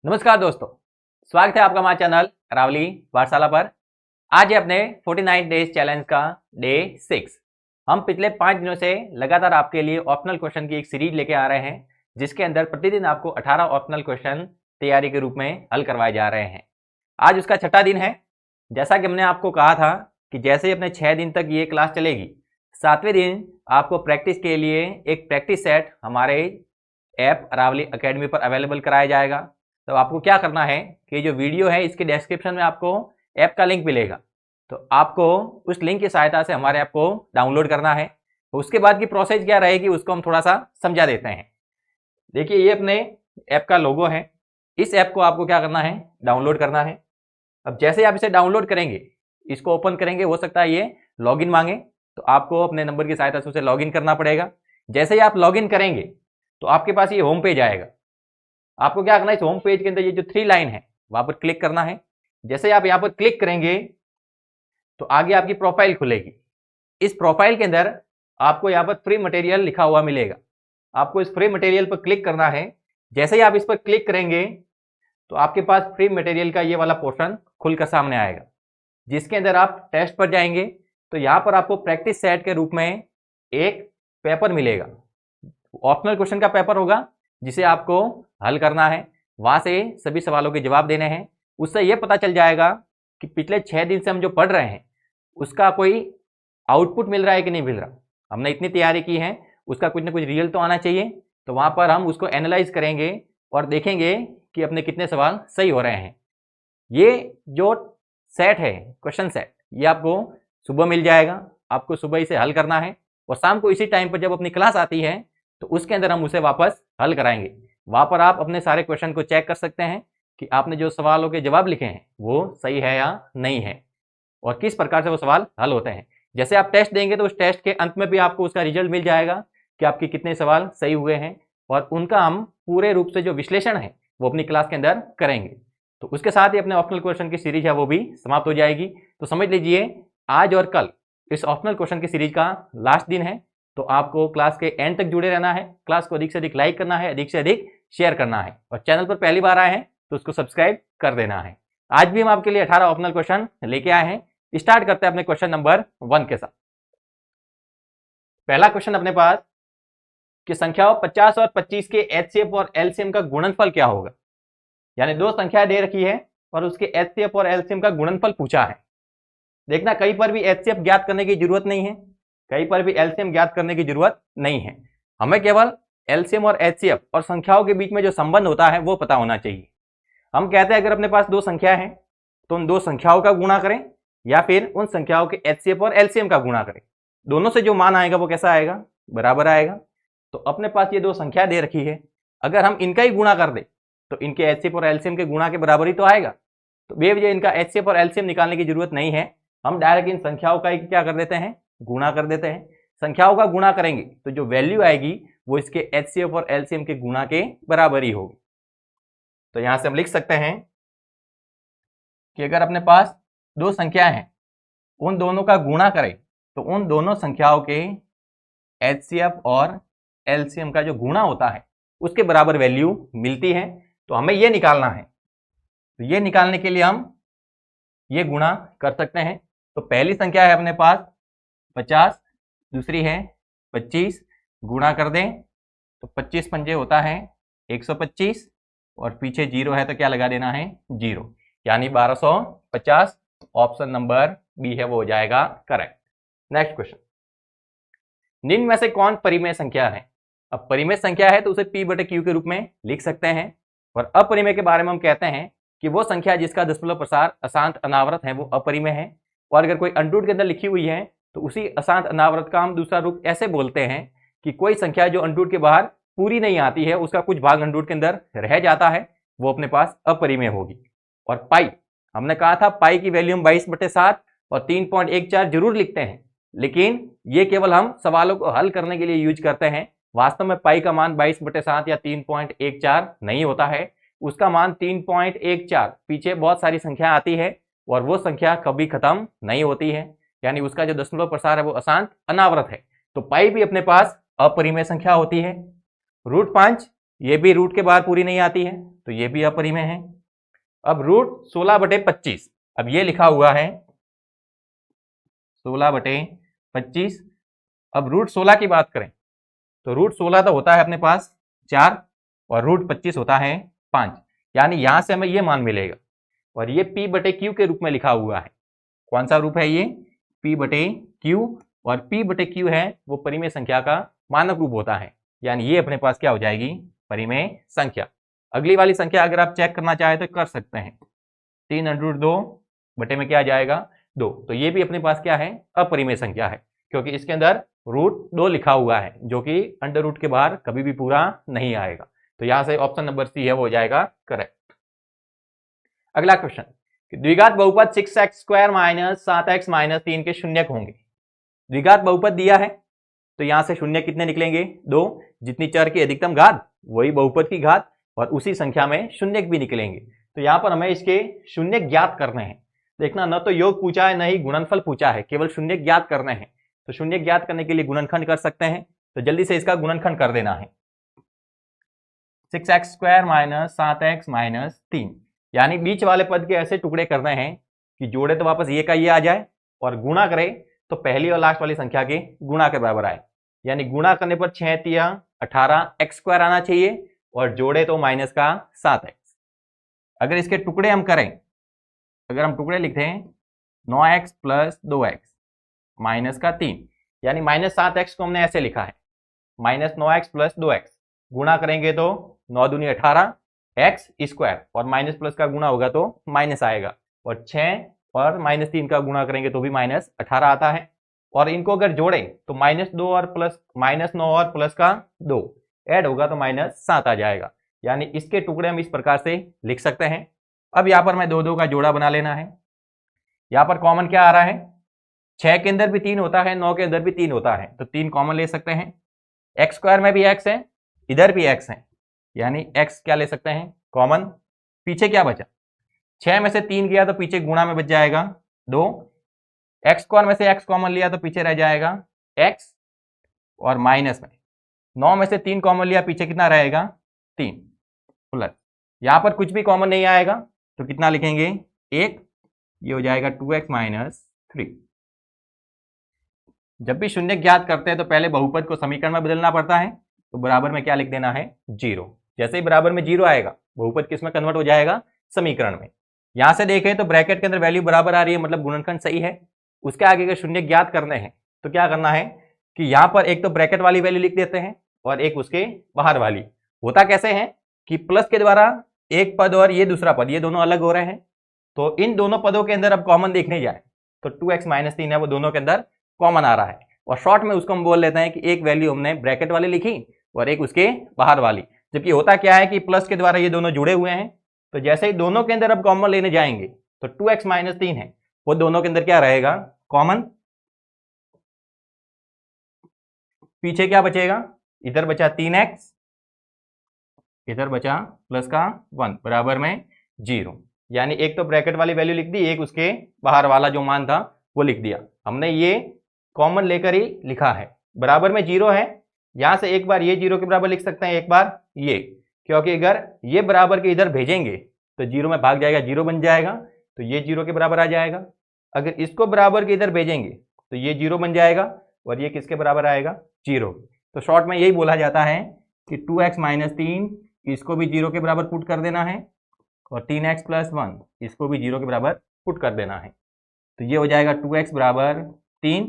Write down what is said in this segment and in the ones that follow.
नमस्कार दोस्तों, स्वागत है आपका हमारे चैनल अरावली पाठशाला पर। आज है अपने 49 डेज चैलेंज का डे 6। हम पिछले 5 दिनों से लगातार आपके लिए ऑप्शनल क्वेश्चन की एक सीरीज लेके आ रहे हैं, जिसके अंदर प्रतिदिन आपको 18 ऑप्शनल क्वेश्चन तैयारी के रूप में हल करवाए जा रहे हैं। आज उसका छठा दिन है। जैसा कि हमने आपको कहा था कि जैसे ही अपने 6 दिन तक ये क्लास चलेगी, 7वें दिन आपको प्रैक्टिस के लिए एक प्रैक्टिस सेट हमारे ऐप अरावली अकेडमी पर अवेलेबल कराया जाएगा। तो आपको क्या करना है कि जो वीडियो है इसके डिस्क्रिप्शन में आपको ऐप का लिंक मिलेगा, तो आपको उस लिंक की सहायता से हमारे ऐप को डाउनलोड करना है। उसके बाद की प्रोसेस क्या रहेगी उसको हम थोड़ा सा समझा देते हैं। देखिए, ये अपने ऐप का लोगो है। इस ऐप को आपको क्या करना है, डाउनलोड करना है। अब जैसे आप इसे डाउनलोड करेंगे, इसको ओपन करेंगे, हो सकता है ये लॉगिन मांगे, तो आपको अपने नंबर की सहायता से उसे लॉगिन करना पड़ेगा। जैसे ही आप लॉगिन करेंगे तो आपके पास ये होम पेज आएगा। आपको क्या करना है, इस होम पेज के अंदर ये जो 3 लाइन है वहां पर क्लिक करना है। जैसे आप यहां पर क्लिक करेंगे तो आगे आपकी प्रोफाइल खुलेगी। इस प्रोफाइल के अंदर आपको यहां पर फ्री मटेरियल लिखा हुआ मिलेगा। आपको इस फ्री मटेरियल पर क्लिक करना है। जैसे ही आप इस पर क्लिक करेंगे तो आपके पास फ्री मटेरियल का ये वाला पोर्शन खुलकर सामने आएगा, जिसके अंदर आप टेस्ट पर जाएंगे तो यहां पर आपको प्रैक्टिस सेट के रूप में एक पेपर मिलेगा। ऑप्शनल क्वेश्चन का पेपर होगा जिसे आपको हल करना है। वहां से सभी सवालों के जवाब देने हैं। उससे यह पता चल जाएगा कि पिछले 6 दिन से हम जो पढ़ रहे हैं उसका कोई आउटपुट मिल रहा है कि नहीं मिल रहा। हमने इतनी तैयारी की है, उसका कुछ ना कुछ रिजल्ट तो आना चाहिए। तो वहां पर हम उसको एनालाइज करेंगे और देखेंगे कि अपने कितने सवाल सही हो रहे हैं। ये जो सेट है, क्वेश्चन सेट, ये आपको सुबह मिल जाएगा। आपको सुबह इसे हल करना है और शाम को इसी टाइम पर जब अपनी क्लास आती है तो उसके अंदर हम उसे वापस हल कराएंगे। वहां पर आप अपने सारे क्वेश्चन को चेक कर सकते हैं कि आपने जो सवालों के जवाब लिखे हैं वो सही है या नहीं है और किस प्रकार से वो सवाल हल होते हैं। जैसे आप टेस्ट देंगे तो उस टेस्ट के अंत में भी आपको उसका रिजल्ट मिल जाएगा कि आपके कितने सवाल सही हुए हैं, और उनका हम पूरे रूप से जो विश्लेषण है वो अपनी क्लास के अंदर करेंगे। तो उसके साथ ही अपने ऑप्शनल क्वेश्चन की सीरीज है वो भी समाप्त हो जाएगी। तो समझ लीजिए, आज और कल इस ऑप्शनल क्वेश्चन की सीरीज का लास्ट दिन है। तो आपको क्लास के एंड तक जुड़े रहना है, क्लास को अधिक से अधिक लाइक करना है, अधिक से अधिक शेयर करना है, और चैनल पर पहली बार आए हैं तो उसको सब्सक्राइब कर देना है। आज भी हम आपके लिए 18 ऑप्शनल क्वेश्चन लेके आए हैं। स्टार्ट करते हैं अपने क्वेश्चन नंबर 1 के साथ। पहला क्वेश्चन अपने पास कि संख्याओं 50 और 25 के एचसीएफ और एलसीएम का गुणनफल क्या होगा। यानी दो संख्याएं दे रखी है और उसके एचसीएफ और एलसीएम का गुणनफल पूछा है। देखना, कहीं पर भी एचसीएफ ज्ञात करने की जरूरत नहीं है, कहीं पर भी एलसीएम ज्ञात करने की जरूरत नहीं है। हमें केवल एलसीएम और एचसीएफ और संख्याओं के बीच में जो संबंध होता है वो पता होना चाहिए। हम कहते हैं अगर अपने पास दो संख्या है तो उन दो संख्याओं का गुणा करें या फिर उन संख्याओं के एचसीएफ और एलसीएम का गुणा करें। दोनों से जो मान आएगा वो कैसा आएगा, बराबर आएगा। तो अपने पास ये दो संख्या दे रखी है, अगर हम इनका ही गुणा कर दे तो इनके एचसीएफ और एलसीएम के गुणा के बराबर ही तो आएगा। तो बेवजह इनका एचसीएफ और एलसीएम निकालने की जरूरत नहीं है। हम डायरेक्ट इन संख्याओं का ही क्या कर देते हैं, गुणा कर देते हैं। संख्याओं का गुणा करेंगे तो जो वैल्यू आएगी वो इसके एचसीएफ और एलसीएम के गुणा के बराबर ही होगी। तो यहां से हम लिख सकते हैं कि अगर अपने पास दो संख्या है, उन दोनों का गुणा करें तो उन दोनों संख्याओं के एचसीएफ और एलसीएम का जो गुणा होता है उसके बराबर वैल्यू मिलती है। तो हमें यह निकालना है। तो ये निकालने के लिए हम ये गुणा कर सकते हैं। तो पहली संख्या है अपने पास 50, दूसरी है 25, गुणा कर दें तो 25 पंजे होता है 125, और पीछे जीरो है तो क्या लगा देना है, जीरो, यानी 1250। ऑप्शन नंबर बी है वो हो जाएगा करेक्ट। नेक्स्ट क्वेश्चन, निम्न में से कौन परिमेय संख्या है। अब परिमेय संख्या है तो उसे p बटे q के रूप में लिख सकते हैं, और अपरिमेय के बारे में हम कहते हैं कि वो संख्या जिसका दशमलव प्रसार अशांत अनावृत है वो अपरिमेय है। और अगर कोई अंडरूट के अंदर लिखी हुई है तो उसी अशांत अनावृत का हम दूसरा रूप ऐसे बोलते हैं कि कोई संख्या जो अंडरूट के बाहर पूरी नहीं आती है, उसका कुछ भाग अंडरूट के अंदर रह जाता है, वो अपने पास अपरिमेय होगी। और पाई, हमने कहा था पाई की वैल्यू हम 22/7 और 3.14 जरूर लिखते हैं, लेकिन ये केवल हम सवालों को हल करने के लिए यूज करते हैं। वास्तव में पाई का मान 22/7 या 3.14 नहीं होता है, उसका मान 3.14। पीछे बहुत सारी संख्या आती है और वो संख्या कभी खत्म नहीं होती है, यानी उसका जो दशमलव प्रसार है वो अशांत अनावृत है। तो पाई भी अपने पास अपरिमेय संख्या होती है। √5 ये भी रूट के बाहर पूरी नहीं आती है, तो ये भी अपरिमेय है। अब रूट 16/25, अब ये लिखा हुआ है 16/25। अब रूट 16 की बात करें तो रूट 16 तो होता है अपने पास 4 और रूट 25 होता है 5, यानी यहां से हमें ये मान मिलेगा। और ये p/q के रूप में लिखा हुआ है। कौन सा रूप है ये? p/q, और p/q है वो परिमेय संख्या का मानक रूप होता है, यानी ये अपने पास क्या हो जाएगी? परिमेय संख्या। अगली वाली संख्या अगर आप चेक करना चाहे तो कर सकते हैं। 3√2 बटे में क्या आ जाएगा? 2। तो ये भी अपने पास क्या है? अपरिमेय संख्या है, क्योंकि इसके अंदर रूट 2 लिखा हुआ है, जो कि अंडर रूट के बाहर कभी भी पूरा नहीं आएगा। तो यहां से ऑप्शन नंबर सी है वो हो जाएगा करेक्ट। अगला क्वेश्चन, द्विघात बहुपद 6x² - 7x - 3 के शून्यक होंगे। द्विघात बहुपद दिया है तो यहां से शून्य कितने निकलेंगे? 2। जितनी चर की अधिकतम घात वही बहुपद की घात, और उसी संख्या में शून्यक भी निकलेंगे। तो यहां पर हमें इसके शून्यक ज्ञात करने हैं। देखना, न तो योग पूछा है न ही गुणनफल पूछा है, केवल शून्यक ज्ञात करने हैं। तो शून्यक ज्ञात करने के लिए गुणनखंड कर सकते हैं, तो जल्दी से इसका गुणनखंड कर देना है। 6x² - 7x - 3, यानी बीच वाले पद के ऐसे टुकड़े करने हैं कि जोड़े तो वापस ये का ये आ जाए, और गुणा करे तो पहली और लास्ट वाली संख्या के गुणा के बराबर आए। यानी गुणा करने पर 6 × 3 = 18 x² आना चाहिए, और जोड़े तो माइनस का 7x। अगर इसके टुकड़े हम करें, अगर हम टुकड़े लिखते हैं 9x + 2x माइनस का 3, यानी -7x को हमने ऐसे लिखा है -9x + 2x, गुणा करेंगे तो 9 दूनी 18 x², और माइनस प्लस का गुणा होगा तो माइनस आएगा, और 6 और -3 का गुणा करेंगे तो भी -18 आता है। और इनको अगर जोड़े तो -2 और -9 और प्लस का 2 ऐड होगा तो -7 आ जाएगा। यानी इसके टुकड़े हम इस प्रकार से लिख सकते हैं। अब यहाँ पर मैं 2 का जोड़ा बना लेना है। यहाँ पर कॉमन क्या आ रहा है? 6 के अंदर भी 3 होता है, 9 के अंदर भी 3 होता है, तो 3 कॉमन ले सकते हैं। x² में भी x है, इधर भी x है, यानी x क्या ले सकते हैं? कॉमन। पीछे क्या बचा? 6 में से 3 गया तो पीछे गुणा में बच जाएगा 2। x² में से x कॉमन लिया तो पीछे रह जाएगा x, और माइनस में 9 में से 3 कॉमन लिया, पीछे कितना रहेगा? 3 प्लस, यहां पर कुछ भी कॉमन नहीं आएगा तो कितना लिखेंगे? 1। ये हो जाएगा 2x - 3। जब भी शून्य ज्ञात करते हैं तो पहले बहुपद को समीकरण में बदलना पड़ता है, तो बराबर में क्या लिख देना है? 0। जैसे ही बराबर में 0 आएगा बहुपद किस में कन्वर्ट हो जाएगा? समीकरण में। यहां से देखें तो ब्रैकेट के अंदर वैल्यू बराबर आ रही है, मतलब गुणनखंड सही है। उसके आगे के शून्य ज्ञात करने हैं तो क्या करना है कि यहां पर एक तो ब्रैकेट वाली वैल्यू लिख देते हैं और एक उसके बाहर वाली। होता कैसे है कि प्लस के द्वारा एक पद और ये दूसरा पद, ये दोनों अलग हो रहे हैं, तो इन दोनों पदों के अंदर अब कॉमन देखने जाए तो 2x - 3 है वो दोनों के अंदर कॉमन आ रहा है, और शॉर्ट में उसको हम बोल लेते हैं कि एक वैल्यू हमने ब्रैकेट वाली लिखी और एक उसके बाहर वाली। जबकि होता क्या है कि प्लस के द्वारा ये दोनों जुड़े हुए हैं, तो जैसे ही दोनों के अंदर अब कॉमन लेने जाएंगे तो 2x - 3 है वो दोनों के अंदर क्या रहेगा? कॉमन। पीछे क्या बचेगा? इधर बचा 3x, इधर बचा प्लस का 1 बराबर में 0। यानी एक तो ब्रैकेट वाली वैल्यू लिख दी, एक उसके बाहर वाला जो मान था वो लिख दिया। हमने ये कॉमन लेकर ही लिखा है। बराबर में 0 है, यहां से एक बार ये 0 के बराबर लिख सकते हैं, एक बार ये, क्योंकि अगर ये बराबर के इधर भेजेंगे तो 0 में भाग जाएगा, 0 बन जाएगा, तो ये 0 के बराबर आ जाएगा। अगर इसको बराबर के इधर भेजेंगे तो ये 0 बन जाएगा, और ये किसके बराबर आएगा? 0। तो शॉर्ट में यही बोला जाता है कि 2x - 3 इसको भी 0 के बराबर पुट कर देना है, और 3x + 1 इसको भी 0 के बराबर पुट कर देना है। तो ये हो जाएगा 2x बराबर 3,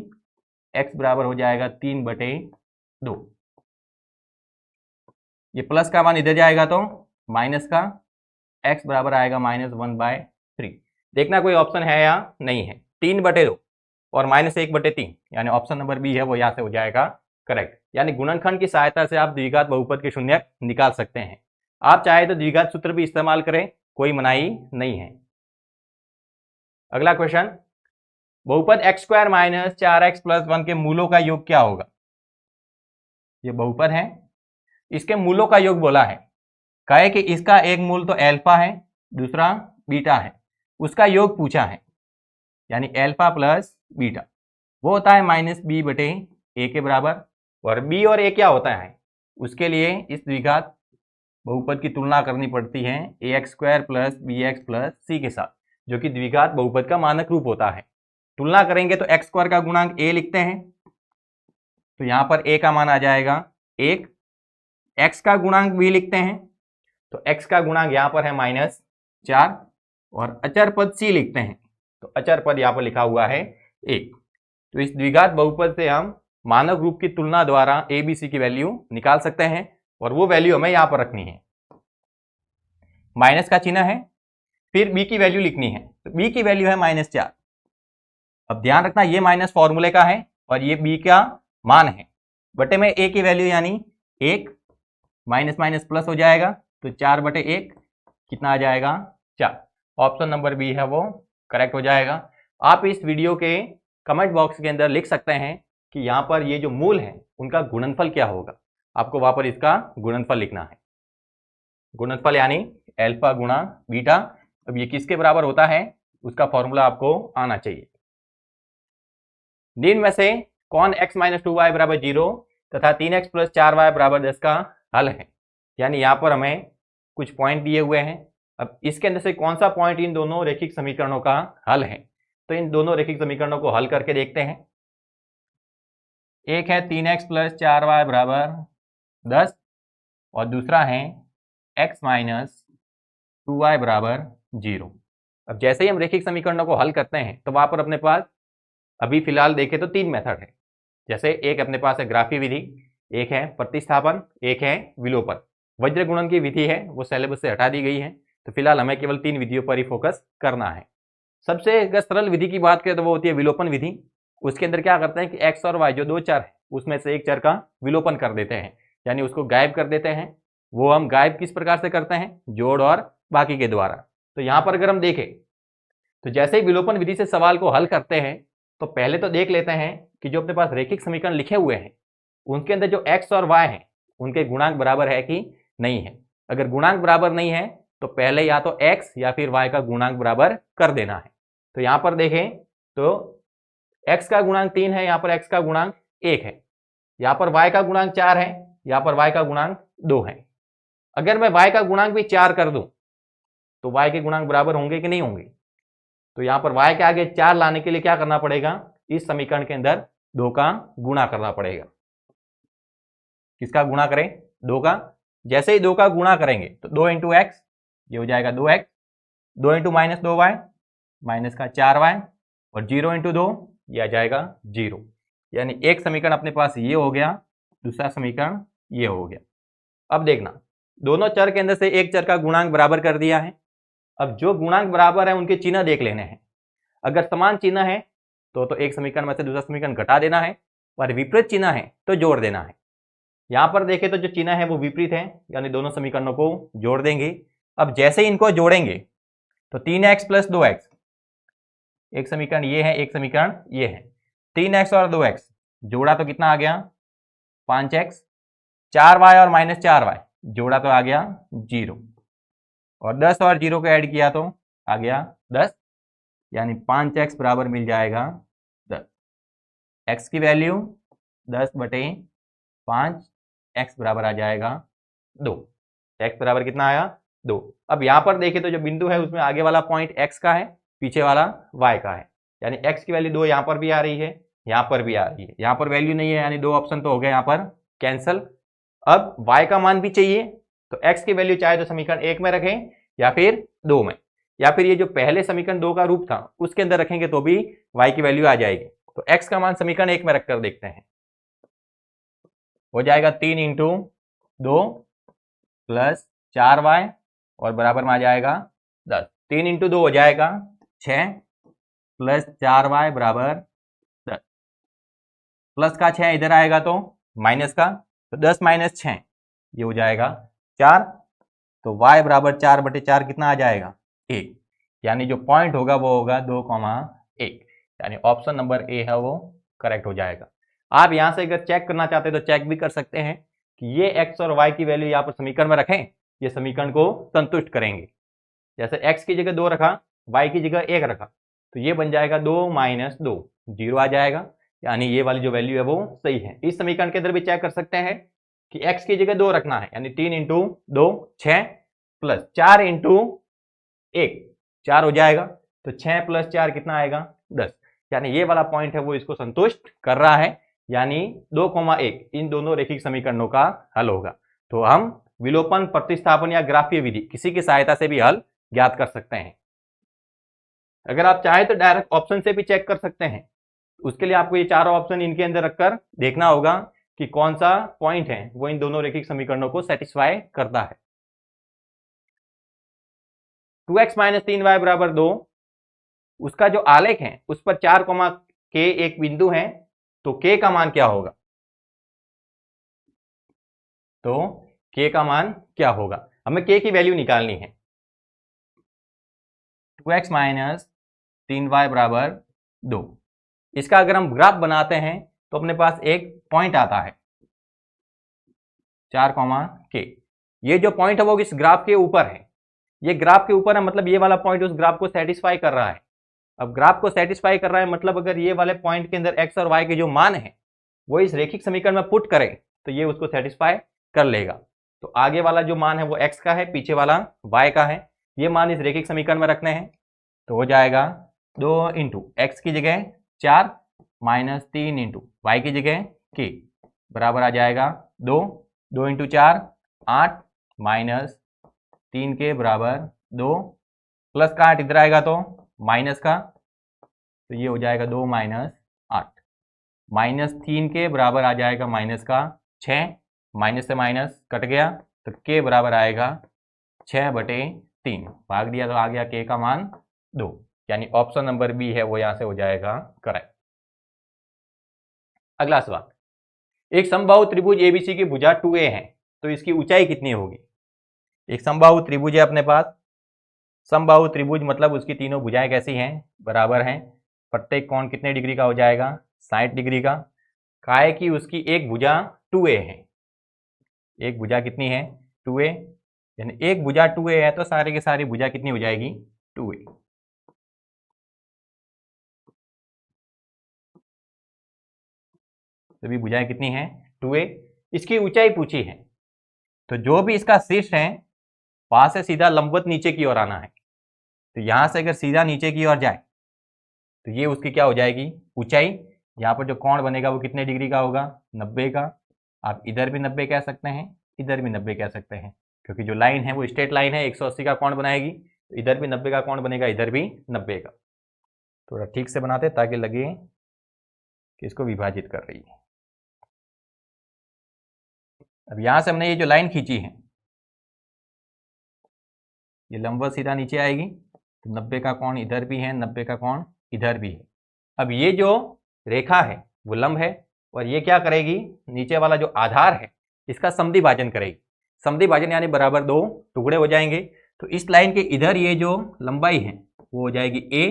x बराबर हो जाएगा 3/2। ये प्लस का मान इधर जाएगा तो माइनस का, x बराबर आएगा -1/3। देखना कोई ऑप्शन है या नहीं है। 3/2 और -1/3, यानी ऑप्शन नंबर बी है वो यहाँ से हो जाएगा करेक्ट। यानी गुणनखंड की सहायता से आप द्विघात बहुपद के शून्यक निकाल सकते हैं। आप चाहे तो द्विघात सूत्र भी इस्तेमाल करें, कोई मनाही नहीं है। अगला क्वेश्चन, बहुपद x² - 4x + 1 के मूलों का योग क्या होगा? ये बहुपद है, इसके मूलों का योग बोला है। कहे कि इसका एक मूल तो अल्फा है, दूसरा बीटा है, उसका योग पूछा है, यानी अल्फा प्लस बीटा वो होता है -b/a के बराबर। और b और a क्या होता है? उसके लिए इस द्विघात बहुपद की तुलना करनी पड़ती है ax² plus bx plus c के साथ, जो कि द्विघात बहुपद का मानक रूप होता है। तुलना करेंगे तो x² का गुणांक a लिखते हैं, तो यहाँ पर a का मान आ जाएगा 1। x का गुणांक b लिखते हैं, तो x का गुणांक यहाँ पर है -4, और अचर पद c लिखते हैं, तो अचर पद यहाँ पर लिखा हुआ है 1। तो इस द्विघात बहुपद से हम मानक रूप की तुलना द्वारा a b c की वैल्यू निकाल सकते हैं, और वो वैल्यू हमें यहाँ पर रखनी है। माइनस का चिन्ह है, फिर b की वैल्यू लिखनी है, तो b की वैल्यू है -4। अब ध्यान रखना ये माइनस फॉर्मूले का है और ये b का मान है, बटे में a की वैल्यू यानी 1, माइनस माइनस प्लस हो जाएगा, तो 4/1 कितना आ जाएगा 4। ऑप्शन नंबर बी है वो करेक्ट हो जाएगा। आप इस वीडियो के कमेंट बॉक्स के अंदर लिख सकते हैं कि यहाँ पर ये जो मूल है उनका गुणनफल क्या होगा। आपको वहां पर इसका गुणनफल लिखना है। गुणनफल यानी अल्फा गुणा बीटा। अब ये किसके बराबर होता है उसका फॉर्मूला आपको आना चाहिए। निम्न में से कौन x - 2y = 0 तथा 3x + 4y = 10 का हल है। यानी यहाँ पर हमें कुछ पॉइंट दिए हुए हैं। अब इसके अंदर से कौन सा पॉइंट इन दोनों रैखिक समीकरणों का हल है, तो इन दोनों रैखिक समीकरणों को हल करके देखते हैं। एक है 3x + 4y = 10 और दूसरा है x - 2y = 0। अब जैसे ही हम रैखिक समीकरणों को हल करते हैं तो वहां पर अपने पास अभी फिलहाल देखें तो 3 मेथड है। जैसे एक अपने पास है ग्राफी विधि, एक है प्रतिस्थापन, एक है विलोपन। वज्र गुणन की विधि है वो सिलेबस से हटा दी गई है, तो फिलहाल हमें केवल 3 विधियों पर ही फोकस करना है। सबसे अगर सरल विधि की बात करें तो वो होती है विलोपन विधि। उसके अंदर क्या करते हैं कि x और y जो दो चर है उसमें से एक चर का विलोपन कर देते हैं, यानी उसको गायब कर देते हैं। वो हम गायब किस प्रकार से करते हैं, जोड़ और बाकी के द्वारा। तो यहाँ पर अगर हम देखें तो जैसे ही विलोपन विधि से सवाल को हल करते हैं तो पहले तो देख लेते हैं कि जो अपने पास रैखिक समीकरण लिखे हुए हैं उनके अंदर जो x और y है उनके गुणांक बराबर है कि नहीं है। अगर गुणांक बराबर नहीं है तो पहले या तो x या फिर y का गुणांक बराबर कर देना है। तो यहाँ पर देखें तो x का गुणांक 3 है, यहाँ पर x का गुणांक 1 है, यहाँ पर y का गुणांक 4 है, यहाँ पर y का गुणांक 2 है। अगर मैं y का गुणांक भी 4 कर दूं तो y के गुणांक बराबर होंगे कि नहीं होंगे। तो यहाँ पर y के आगे 4 लाने के लिए क्या करना पड़ेगा, इस समीकरण के अंदर 2 का गुणा करना पड़ेगा। किसका गुणा करें, 2 का। जैसे ही 2 का गुणा करेंगे तो 2 × x ये हो जाएगा 2x, 2 × -2y माइनस का 4y, और 0 × 2 ये आ जाएगा 0। यानी एक समीकरण अपने पास ये हो गया, दूसरा समीकरण ये हो गया। अब देखना दोनों चर के अंदर से एक चर का गुणांक बराबर कर दिया है। अब जो गुणांक बराबर है उनके चिन्ह देख लेने हैं। अगर समान चिन्ह है तो एक समीकरण में से दूसरा समीकरण घटा देना है, और विपरीत चिन्ह है तो जोड़ देना है। यहां पर देखें तो जो चिन्ह है वो विपरीत है, यानी दोनों समीकरणों को जोड़ देंगे। अब जैसे ही इनको जोड़ेंगे तो 3x + 2x, एक समीकरण ये है, एक समीकरण ये है। 3x और 2x जोड़ा तो कितना आ गया 5x, 4y और -4y जोड़ा तो आ गया 0, और 10 और 0 को ऐड किया तो आ गया 10, यानी 5x बराबर मिल जाएगा 10। x की वैल्यू 10/5, x बराबर आ जाएगा 2। x बराबर कितना आया 2। अब यहाँ पर देखें तो जो बिंदु है उसमें आगे वाला पॉइंट x का है, पीछे वाला y का है, यानी x की वैल्यू 2 यहाँ पर भी आ रही है, यहाँ पर भी आ रही है। यहाँ पर वैल्यू नहीं है, यानी 2 ऑप्शन तो हो गए यहाँ पर कैंसल। अब y का मान भी चाहिए, तो x की वैल्यू चाहे तो समीकरण 1 में रखें या फिर 2 में, या फिर ये जो पहले समीकरण 2 का रूप था उसके अंदर रखेंगे तो भी y की वैल्यू आ जाएगी। तो x का मान समीकरण 1 में रखकर देखते हैं। हो जाएगा 3 × 2 + 4y और बराबर में आ जाएगा 10। 3 × 2 हो जाएगा 6 + 4y = 10। प्लस का 6 इधर आएगा तो माइनस का, तो 10 - 6 ये हो जाएगा 4। तो y बराबर 4/4 कितना आ जाएगा 1, यानी जो पॉइंट होगा वो होगा 2,1, यानी ऑप्शन नंबर ए है वो करेक्ट हो जाएगा। आप यहां से अगर चेक करना चाहते हैं तो चेक भी कर सकते हैं कि ये x और y की वैल्यू यहाँ पर समीकरण में रखें, ये समीकरण को संतुष्ट करेंगे। जैसे x की जगह 2 रखा, y की जगह 1 रखा, तो ये बन जाएगा 2 - 2 0 आ जाएगा, यानी ये वाली जो वैल्यू है वो सही है। इस समीकरण के अंदर भी चेक कर सकते हैं कि x की जगह 2 रखना है, यानी 3 इंटू 2 6 प्लस 4 इंटू 1 4 हो जाएगा, तो 6 प्लस 4 कितना आएगा 10, यानी ये वाला पॉइंट है वो इसको संतुष्ट कर रहा है, यानी 2,1 इन दोनों रैखिक समीकरणों का हल होगा। तो हम विलोपन, प्रतिस्थापन या ग्राफीय विधि किसी की सहायता से भी हल ज्ञात कर सकते हैं। अगर आप चाहें तो डायरेक्ट ऑप्शन से भी चेक कर सकते हैं, उसके लिए आपको ये चारों ऑप्शन इनके अंदर रखकर देखना होगा कि कौन सा पॉइंट है वो इन दोनों रैखिक समीकरणों को सेटिस्फाई करता है। 2x माइनस 3y बराबर 2, उसका जो आलेख है उस पर 4 k एक बिंदु है, तो k का मान क्या होगा, तो k का मान क्या होगा, हमें k की वैल्यू निकालनी है। 2x माइनस 3y बराबर 2, इसका अगर हम ग्राफ बनाते हैं तो अपने पास एक पॉइंट आता है 4 k, ये जो पॉइंट है वो इस ग्राफ के ऊपर है, ये ग्राफ के ऊपर है मतलब ये वाला पॉइंट उस ग्राफ को सेटिस्फाई कर रहा है। अब ग्राफ को सेटिस्फाई कर रहा है मतलब अगर ये वाले पॉइंट के अंदर x और y के जो मान है वो इस रैखिक समीकरण में पुट करें तो ये उसको सेटिस्फाई कर लेगा। तो आगे वाला जो मान है वो x का है, पीछे वाला y का है, ये मान इस रैखिक समीकरण में रखने हैं, तो हो जाएगा 2 इंटू एक्स की जगह 4 माइनस 3 इंटू वाई की जगह k बराबर आ जाएगा 2 इंटू 4 8 माइनस 3 के बराबर 2, प्लस का 8 इधर आएगा तो माइनस का, तो ये हो जाएगा 2 माइनस 8, माइनस 3 के बराबर आ जाएगा माइनस का 6, माइनस से माइनस कट गया तो के बराबर आएगा 6/3, भाग दिया तो आ गया के का मान 2, यानी ऑप्शन नंबर बी है वो यहां से हो जाएगा करेक्ट। अगला सवाल, एक समबाहु त्रिभुज एबीसी की भुजा 2a है तो इसकी ऊंचाई कितनी होगी। एक समबाहु त्रिभुज है अपने पास, समबाहु त्रिभुज मतलब उसकी तीनों भुजाएं कैसी हैं, बराबर हैं, प्रत्येक कोण कितने डिग्री का हो जाएगा 60 डिग्री का, काय की उसकी एक भुजा 2a है, एक भुजा कितनी है 2a, यानी एक भुजा 2a है तो सारे की सारी भुजा कितनी हो जाएगी 2a। सभी भुजाएं कितनी हैं 2a, इसकी ऊंचाई पूछी है, तो जो भी इसका शीर्ष है वहां से सीधा लंबवत नीचे की ओर आना है, तो यहां से अगर सीधा नीचे की ओर जाए तो ये उसकी क्या हो जाएगी ऊंचाई, यहाँ पर जो कोण बनेगा वो कितने डिग्री का होगा 90 का, आप इधर भी 90 कह सकते हैं इधर भी 90 कह सकते हैं, क्योंकि जो लाइन है वो स्ट्रेट लाइन है 180 का कोण बनाएगी, तो इधर भी 90 का कोण बनेगा इधर भी 90 का। थोड़ा ठीक से बनाते ताकि लगे कि इसको विभाजित कर रही है। अब यहां से हमने ये जो लाइन खींची है ये लंबवत सीधा नीचे आएगी, तो 90 का कोण इधर भी है 90 का कोण इधर भी है। अब ये जो रेखा है वो लंब है और ये क्या करेगी, नीचे वाला जो आधार है इसका समद्वि भाजन करेगी, समद्वि भाजन यानी बराबर 2 टुकड़े हो जाएंगे, तो इस लाइन के इधर ये जो लंबाई है वो हो जाएगी a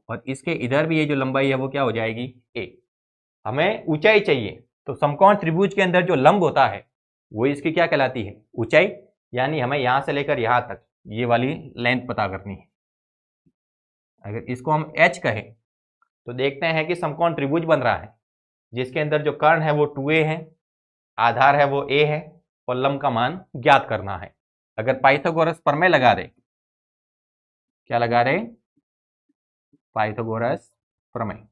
और इसके इधर भी ये जो लंबाई है वो क्या हो जाएगी a। हमें ऊंचाई चाहिए तो समकोण त्रिभुज के अंदर जो लंब होता है वो इसकी क्या कहलाती है ऊंचाई, यानी हमें यहां से लेकर यहां तक ये वाली लेंथ पता करनी है। अगर इसको हम h कहें तो देखते हैं कि समकोण त्रिभुज बन रहा है जिसके अंदर जो कर्ण है वो 2a है, आधार है वो a है और लंब का मान ज्ञात करना है। अगर पाइथागोरस प्रमेय लगा दे, क्या लगा रहे पाइथागोरस प्रमेय,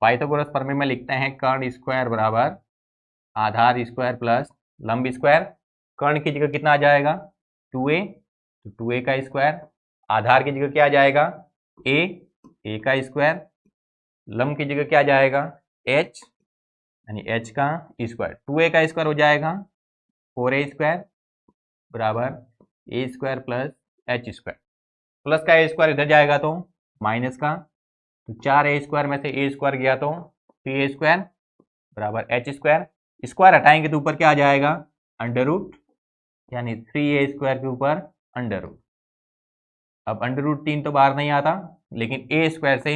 पाइथागोरस प्रमेय में लिखते हैं कर्ण स्क्वायर बराबर आधार स्क्वायर प्लस लंब स्क्वायर, कर्ण की जगह कितना आ जाएगा 2a, तो 2a का स्क्वायर, आधार की जगह क्या आ जाएगा a का स्क्वायर, लंब की जगह क्या आ जाएगा h यानी h का स्क्वायर, 2a का स्क्वायर हो जाएगा 4a स्क्वायर बराबर a square plus h square, plus का a स्क्वायर इधर जाएगा तो माइनस का, तो 4a स्क्वायर में से a स्क्वायर गया तो 3a स्क्वायर बराबर h स्क्वायर, स्क्वायर हटाएंगे तो ऊपर क्या आ जाएगा अंडर रूट, यानी 3a स्क्वायर के ऊपर अंडर रूट। अब अंडर रूट 3 तो बाहर नहीं आता लेकिन a स्क्वायर से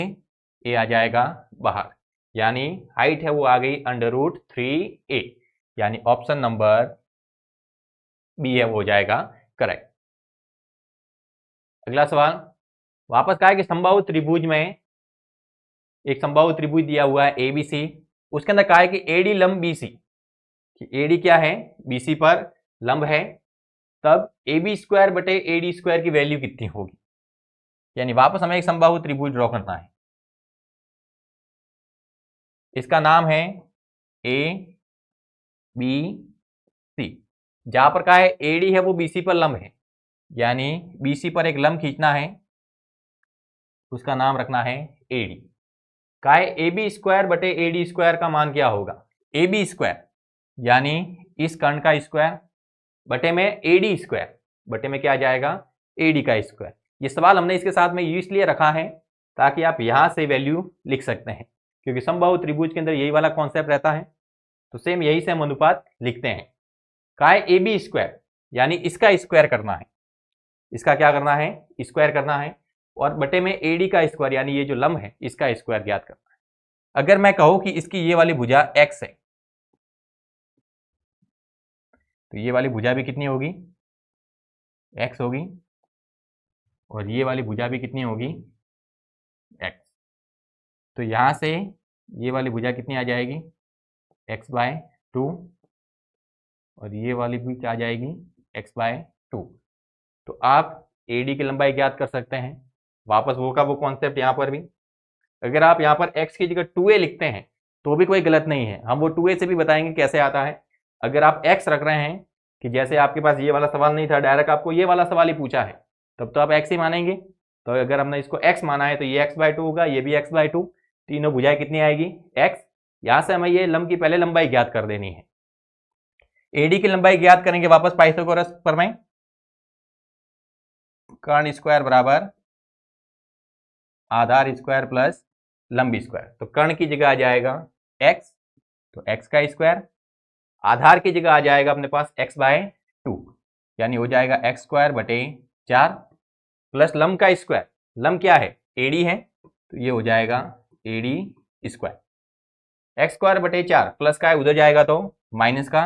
a आ जाएगा बाहर, यानी हाइट है वो आ गई अंडर रूट 3a, यानी ऑप्शन नंबर बी है वो हो जाएगा करेक्ट। अगला सवाल, वापस कहा है कि समबाहु त्रिभुज में एक समबाहु त्रिभुज दिया हुआ है एबीसी, उसके अंदर कहा है कि एडी लंब बीसी, कि एडी क्या है, बीसी पर लंब है, तब ए बी स्क्वायर बटे ए डी स्क्वायर की वैल्यू कितनी होगी। यानी वापस हमें एक समबाहु त्रिभुज ड्रॉ करना है। इसका नाम है ए बी सी। जहां पर कहा है एडी है वो बीसी पर लंब है, यानी बीसी पर एक लंब खींचना है, उसका नाम रखना है एडी। कहा है ए बी स्क्वायर बटे ए डी स्क्वायर का मान क्या होगा। ए बी स्क्वायर यानी इस कर्ण का स्क्वायर बटे में एडी स्क्वायर, बटे में क्या आ जाएगा, एडी का स्क्वायर। ये सवाल हमने इसके साथ में इसलिए रखा है ताकि आप यहां से वैल्यू लिख सकते हैं, क्योंकि समबाहु त्रिभुज के अंदर यही वाला कॉन्सेप्ट रहता है। तो सेम यही से हम अनुपात लिखते हैं। कहा है ए बी स्क्वायर यानी इसका स्क्वायर करना है, इसका क्या करना है, स्क्वायर करना है, और बटे में एडी का स्क्वायर यानी ये जो लंब है इसका स्क्वायर ज्ञात करना है। अगर मैं कहूं कि इसकी ये वाली भुजा x है, तो ये वाली भुजा भी कितनी होगी, x होगी, और ये वाली भुजा भी कितनी होगी, x। तो यहां से ये वाली भुजा कितनी आ जाएगी, x/2, और ये वाली भी क्या आ जाएगी, x/2। तो आप AD की लंबाई ज्ञात कर सकते हैं। वापस वो का वो कॉन्सेप्ट यहाँ पर भी, अगर आप यहाँ पर x की जगह 2a लिखते हैं तो भी कोई गलत नहीं है, हम वो 2a से भी बताएंगे कैसे आता है। अगर आप x रख रहे हैं, कि जैसे आपके पास ये वाला सवाल नहीं था, डायरेक्ट आपको ये वाला सवाल ही पूछा है, तब तो आप x ही मानेंगे। तो अगर हमने इसको x माना है तो ये x/2 होगा, ये भी x/2, तीनों भुजाएं कितनी आएगी, x। यहां से हमें ये लंब की पहले लंबाई ज्ञात कर देनी है। एडी की लंबाई ज्ञात करेंगे वापस पाइथागोरस प्रमेय, कर्ण स्क्वायर बराबर आधार स्क्वायर प्लस लंबी स्क्वायर। तो कर्ण की जगह आ जाएगा x, तो x का स्क्वायर, आधार की जगह आ जाएगा अपने पास x/2, यानी हो जाएगा x स्क्वायर बटे 4, प्लस लंब का स्क्वायर, लंब क्या है, एडी है, तो ये हो जाएगा एडी स्क्वायर। x स्क्वायर बटे 4 प्लस का है उधर जाएगा तो माइनस का,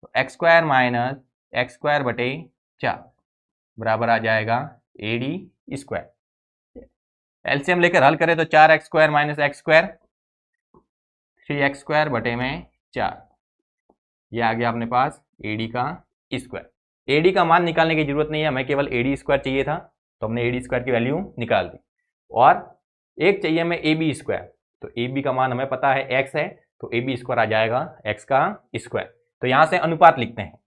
तो x square minus x square बटे 4 बराबर आ जाएगा एडी स्क्वायर। एलसीएम लेकर हल करें तो 4x square minus x square, 3x square बटे में 4, ये आ गया अपने पास एडी का स्क्वायर। एडी का मान निकालने की जरूरत नहीं है, हमें केवल एडी स्क्वायर चाहिए था, तो हमने एडी स्क्वायर की वैल्यू निकाल दी। और एक चाहिए हमें ए बी स्क्वायर, तो ए बी का मान हमें पता है x है, तो ए बी स्क्वायर आ जाएगा x का स्क्वायर। तो यहां से अनुपात लिखते हैं,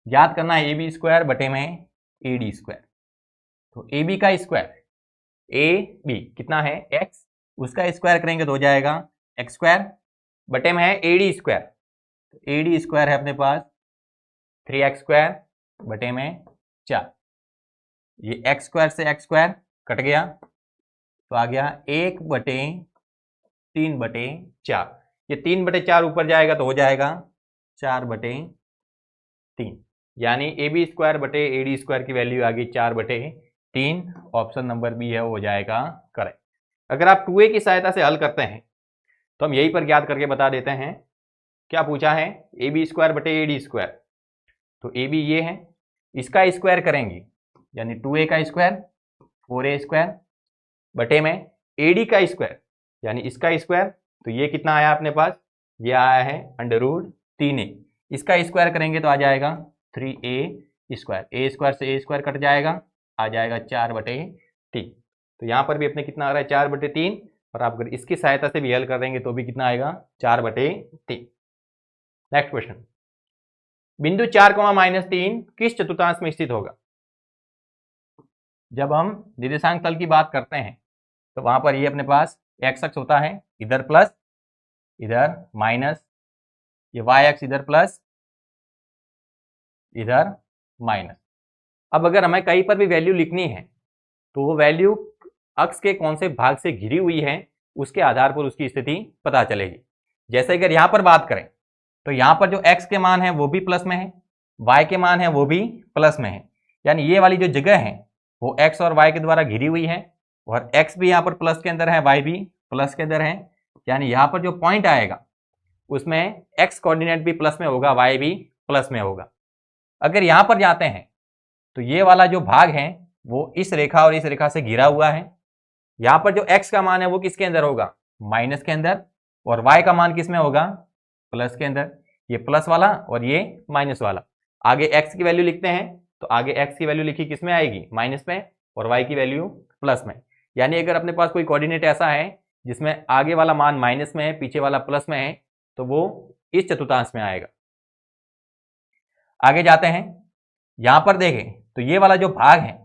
याद करना है ए बी स्क्वायर बटे में ए डी स्क्वायर। तो ए बी का स्क्वायर, ए बी कितना है x, उसका स्क्वायर करेंगे तो हो जाएगा x स्क्वायर, बटे में है ए डी स्क्वायर, तो ए डी स्क्वायर है अपने पास 3x स्क्वायर बटे में 4, ये x स्क्वायर से x स्क्वायर कट गया, तो आ गया 1/3/4। ये 3/4 ऊपर जाएगा तो हो जाएगा 4/3, यानी ए बी स्क्वायर बटे ए डी स्क्वायर की वैल्यू आ गई 4/3। ऑप्शन नंबर बी है वो हो जाएगा करेक्ट। अगर आप 2a की सहायता से हल करते हैं तो हम यहीं पर ज्ञात करके बता देते हैं। क्या पूछा है, ए बी स्क्वायर बटे ए डी स्क्वायर, तो ए बी ये है, इसका स्क्वायर करेंगे यानी 2a का स्क्वायर 4a स्क्वायर बटे में ए डी का स्क्वायर यानी इसका स्क्वायर, तो ये कितना आया अपने पास, ये आया है √3a, इसका स्क्वायर करेंगे तो आ जाएगा 3a स्क्वायर, ए स्क्वायर से ए स्क्वायर कट जाएगा, आ जाएगा 4/3। तो यहाँ पर भी अपने कितना आ रहा है 4/3, और आप अगर इसकी सहायता से भी हल कर देंगे तो भी कितना आएगा 4/3। नेक्स्ट क्वेश्चन, बिंदु 4, किस चतुर्थांश में स्थित होगा। जब हम निर्देशांक तल की बात करते हैं तो वहां पर ये अपने पास x अक्ष होता है, इधर प्लस इधर माइनस, ये y अक्ष इधर प्लस इधर माइनस। अब अगर हमें कहीं पर भी वैल्यू लिखनी है तो वो वैल्यू अक्ष के कौन से भाग से घिरी हुई है उसके आधार पर उसकी स्थिति पता चलेगी। जैसे अगर यहां पर बात करें तो यहां पर जो x के मान है वो भी प्लस में है, y के मान है वो भी प्लस में है, यानी ये वाली जो जगह है वो x और y के द्वारा घिरी हुई है, और x भी यहाँ पर प्लस के अंदर है, y भी प्लस के अंदर है, यानी यहाँ पर जो पॉइंट आएगा उसमें x कोऑर्डिनेट भी प्लस में होगा, y भी प्लस में होगा। अगर यहाँ पर जाते हैं तो ये वाला जो भाग है वो इस रेखा और इस रेखा से घिरा हुआ है, यहाँ पर जो x का मान है वो किसके अंदर होगा, माइनस के अंदर, और y का मान किस में होगा, प्लस के अंदर। ये प्लस वाला और ये माइनस वाला। आगे x की वैल्यू लिखते हैं, तो आगे x की वैल्यू लिखी किस में आएगी, माइनस में, और y की वैल्यू प्लस में। यानी अगर अपने पास कोई कोऑर्डिनेट ऐसा है जिसमें आगे वाला मान माइनस में है, पीछे वाला प्लस में है, तो वो इस चतुर्थांश में आएगा। आगे जाते हैं, यहां पर देखें तो ये वाला जो भाग है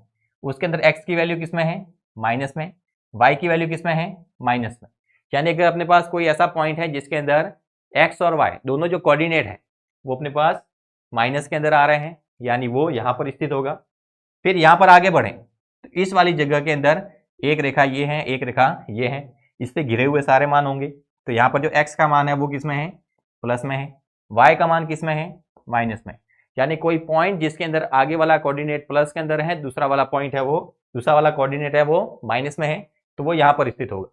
उसके अंदर x की वैल्यू किस में है, माइनस में, y की वैल्यू किस में है, माइनस में। यानी अगर अपने पास कोई ऐसा पॉइंट है जिसके अंदर x और y दोनों जो कोऑर्डिनेट है वो अपने पास माइनस के अंदर आ रहे हैं, यानी वो यहां पर स्थित होगा। फिर यहां पर आगे बढ़ें तो इस वाली जगह के अंदर एक रेखा ये है, एक रेखा ये है, इस पे घिरे हुए सारे मान होंगे। तो यहाँ पर जो x का मान है वो किस में है, प्लस में है, y का मान किस में है, माइनस में। यानी कोई पॉइंट जिसके अंदर आगे वाला कोऑर्डिनेट प्लस के अंदर है, दूसरा वाला पॉइंट है वो, दूसरा वाला कोऑर्डिनेट है वो माइनस में है, तो वो यहाँ पर स्थित होगा।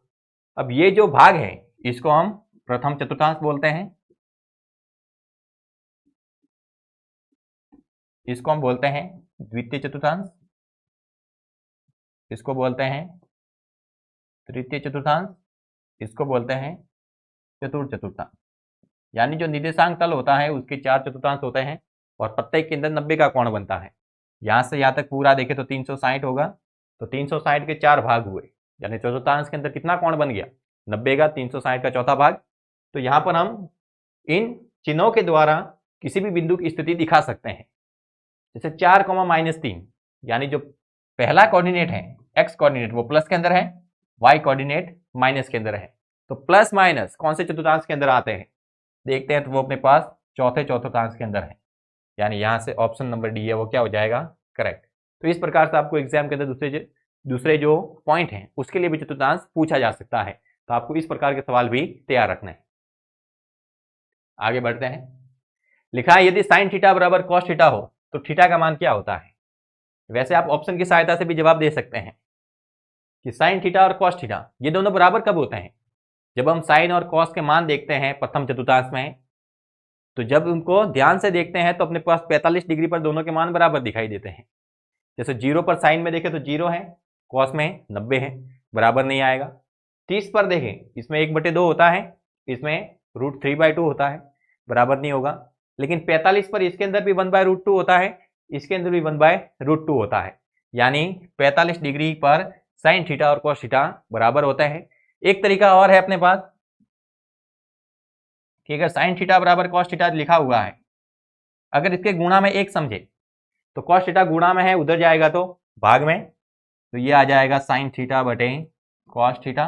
अब ये जो भाग है इसको हम प्रथम चतुर्थांश बोलते हैं, इसको हम बोलते हैं द्वितीय चतुर्थांश, इसको बोलते हैं तृतीय चतुर्थांश, इसको बोलते हैं चतुर्थ चतुर्थांश। यानी जो निर्देशांक तल होता है उसके 4 चतुर्थांश होते हैं और प्रत्येक के अंदर 90 का कोण बनता है। यहां से यहां तक पूरा देखें तो 360 होगा, तो 360 के 4 भाग हुए, यानी चतुर्थांश के अंदर कितना कोण बन गया, 90 का 360 का चौथा भाग। तो यहां पर हम इन चिन्हों के द्वारा किसी भी बिंदु की स्थिति दिखा सकते हैं। जैसे 4, -3, यानी जो पहला कोऑर्डिनेट है x कोऑर्डिनेट वो प्लस के अंदर है, y कोऑर्डिनेट माइनस के अंदर है। तो प्लस माइनस कौन से चतुर्थांश के अंदर आते हैं, देखते हैं, तो वो अपने पास चौथे चतुर्थांश के अंदर है। यानी यहां से ऑप्शन नंबर डी है वो क्या हो जाएगा, करेक्ट। तो इस प्रकार से आपको एग्जाम के अंदर दूसरे जो पॉइंट हैं उसके लिए भी चतुर्थांश पूछा जा सकता है। तो आपको इस प्रकार के सवाल भी तैयार रखना है। आगे बढ़ते हैं, लिखा है यदि साइन थीटा बराबर कॉस थीटा हो तो थीटा का मान क्या होता है। वैसे आप ऑप्शन की सहायता से भी जवाब दे सकते हैं कि साइन थीटा और कॉस थीटा ये दोनों बराबर कब होते हैं, जब हम साइन और कॉस के मान देखते हैं प्रथम चतुर्थांश में, तो जब उनको ध्यान से देखते हैं तो अपने पास 45 डिग्री पर दोनों के मान बराबर दिखाई देते हैं। जैसे 0 पर साइन में देखें तो 0 है, कॉस में 90 है, बराबर नहीं आएगा। 30 पर देखें इसमें 1/2 होता है, इसमें √3/2 होता है, बराबर नहीं होगा। लेकिन 45 पर इसके अंदर भी 1/√2 होता है, इसके अंदर भी 1/√2 होता है। यानी 45 डिग्री पर साइन थीटा और कॉस थीटा बराबर होता है। एक तरीका और है अपने पास कि अगर साइन थीटा बराबर कॉस थीटा लिखा हुआ है, अगर इसके गुणा में 1 समझे तो कॉस थीटा गुणा में है, उधर जाएगा तो भाग में, तो ये आ जाएगा साइन थीटा बटे कॉस थीटा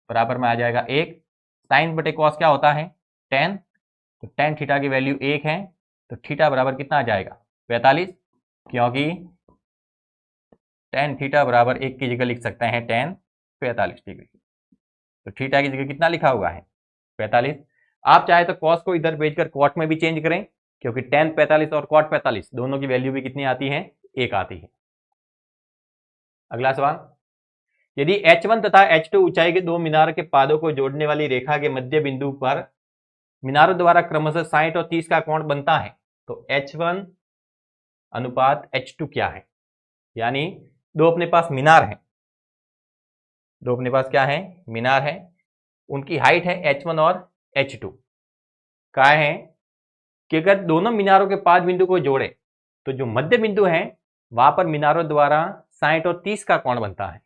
बराबर में आ जाएगा 1। साइन बटे कॉस क्या होता है, tan, तो tan थीटा की वैल्यू 1 है, तो थीटा बराबर कितना आ जाएगा, 45, क्योंकि tan थीटा बराबर 1 की जगह लिख सकते हैं tan 45 डिग्री। तो थीटा की जगह कितना लिखा हुआ है, 45। आप चाहे तो कॉस को इधर भेजकर कॉट में भी चेंज करें, क्योंकि tan 45 और कॉट 45 दोनों की वैल्यू भी कितनी आती है, 1 आती है। अगला सवाल, यदि h1 तथा h2 ऊंचाई के दो मीनार के पादों को जोड़ने वाली रेखा के मध्य बिंदु पर मीनारों द्वारा क्रमशः 60 और 30 का कोण बनता है, तो h1 अनुपात h2 क्या है। यानी दो अपने पास मीनार हैं, दो अपने पास क्या है, मीनार है, उनकी हाइट है h1 और h2। क्या है कि अगर दोनों मीनारों के पाद बिंदु को जोड़े तो जो मध्य बिंदु है वहां पर मीनारों द्वारा 60 और 30 का कोण बनता है।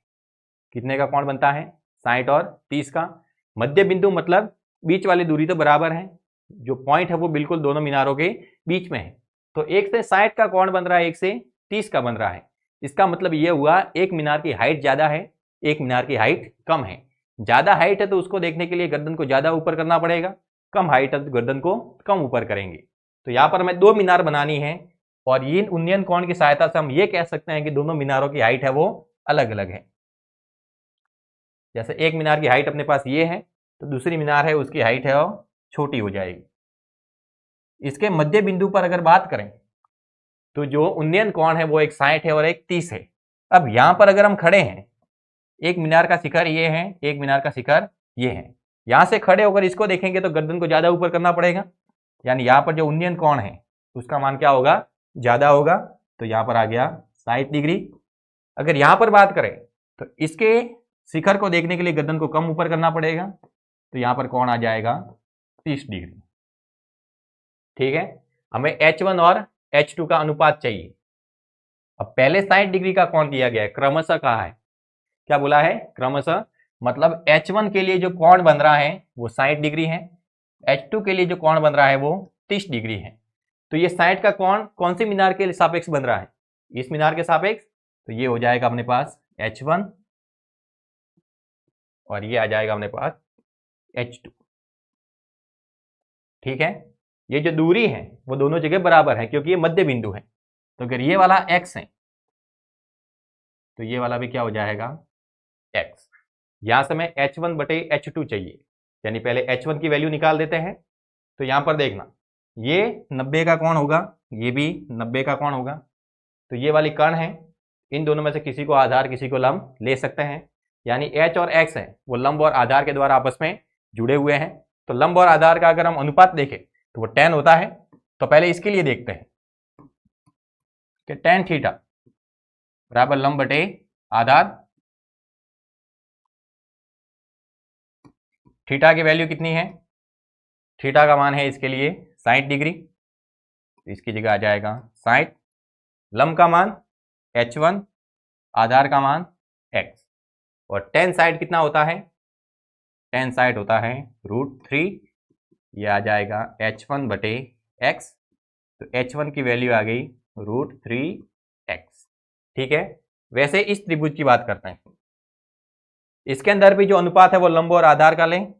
कितने का कोण बनता है, 60 और 30 का। मध्य बिंदु मतलब बीच वाली दूरी तो बराबर है, जो पॉइंट है वो बिल्कुल दोनों मीनारों के बीच में है। तो 1 से 60 का कोण बन रहा है, 1 से 30 का बन रहा है। इसका मतलब ये हुआ एक मीनार की हाइट ज्यादा है, एक मीनार की हाइट कम है। ज्यादा हाइट है तो उसको देखने के लिए गर्दन को ज्यादा ऊपर करना पड़ेगा, कम हाइट है तो गर्दन को कम ऊपर करेंगे। तो यहाँ पर हमें दो मीनार बनानी है और इन उन्नयन कोण की सहायता से हम ये कह सकते हैं कि दोनों मीनारों की हाइट है वो अलग अलग है। जैसे एक मीनार की हाइट अपने पास ये है, तो दूसरी मीनार है उसकी हाइट है वो छोटी हो जाएगी। इसके मध्य बिंदु पर अगर बात करें तो जो उन्नयन कोण है वो एक 60 है और एक 30 है। अब यहां पर अगर हम खड़े हैं, एक मीनार का शिखर ये है, एक मीनार का शिखर ये है, यहां से खड़े होकर इसको देखेंगे तो गर्दन को ज्यादा ऊपर करना पड़ेगा, यानी यहां पर जो उन्नयन कोण है उसका मान क्या होगा, ज्यादा होगा। तो यहां पर आ गया 60 डिग्री। अगर यहां पर बात करें तो इसके शिखर को देखने के लिए गर्दन को कम ऊपर करना पड़ेगा, तो यहां पर कोण आ जाएगा 30 डिग्री। ठीक है, हमें H1 और H2 का अनुपात चाहिए। अब पहले 60 डिग्री का कोण दिया गया है, क्रमशः कहा है, क्या बोला है, क्रमशः, मतलब H1 के लिए जो कोण बन रहा है वो 60 डिग्री है, H2 के लिए जो कोण बन रहा है वो 30 डिग्री है। तो ये 60 का कोण कौन से मीनार के सापेक्ष बन रहा है, इस मीनार के सापेक्ष, तो ये हो जाएगा अपने पास H1 और ये आ जाएगा अपने पास H2। ठीक है, ये जो दूरी है वो दोनों जगह बराबर है क्योंकि ये मध्य बिंदु है। तो अगर ये वाला x है तो ये वाला भी क्या हो जाएगा x। यहां से हमें H1 बटे H2 चाहिए, यानी पहले H1 की वैल्यू निकाल देते हैं। तो यहां पर देखना, ये 90 का कोण होगा, ये भी 90 का कोण होगा। तो ये वाली कर्ण है, इन दोनों में से किसी को आधार किसी को लंब ले सकते हैं, यानी H और X है वो लंब और आधार के द्वारा आपस में जुड़े हुए हैं। तो लंब और आधार का अगर हम अनुपात देखें तो वो tan होता है। तो पहले इसके लिए देखते हैं कि tan थीटा बराबर लंब बटे आधार। थीटा की वैल्यू कितनी है, थीटा का मान है इसके लिए 60 डिग्री, इसकी जगह आ जाएगा 60। लंब का मान H1, आधार का मान X, और tan साइड कितना होता है, tan साइड होता है √3, ये आ जाएगा H1 बटे X। तो H1 की वैल्यू आ गई √3x। ठीक है, वैसे इस त्रिभुज की बात करते हैं, इसके अंदर भी जो अनुपात है वो लंब और आधार का लें।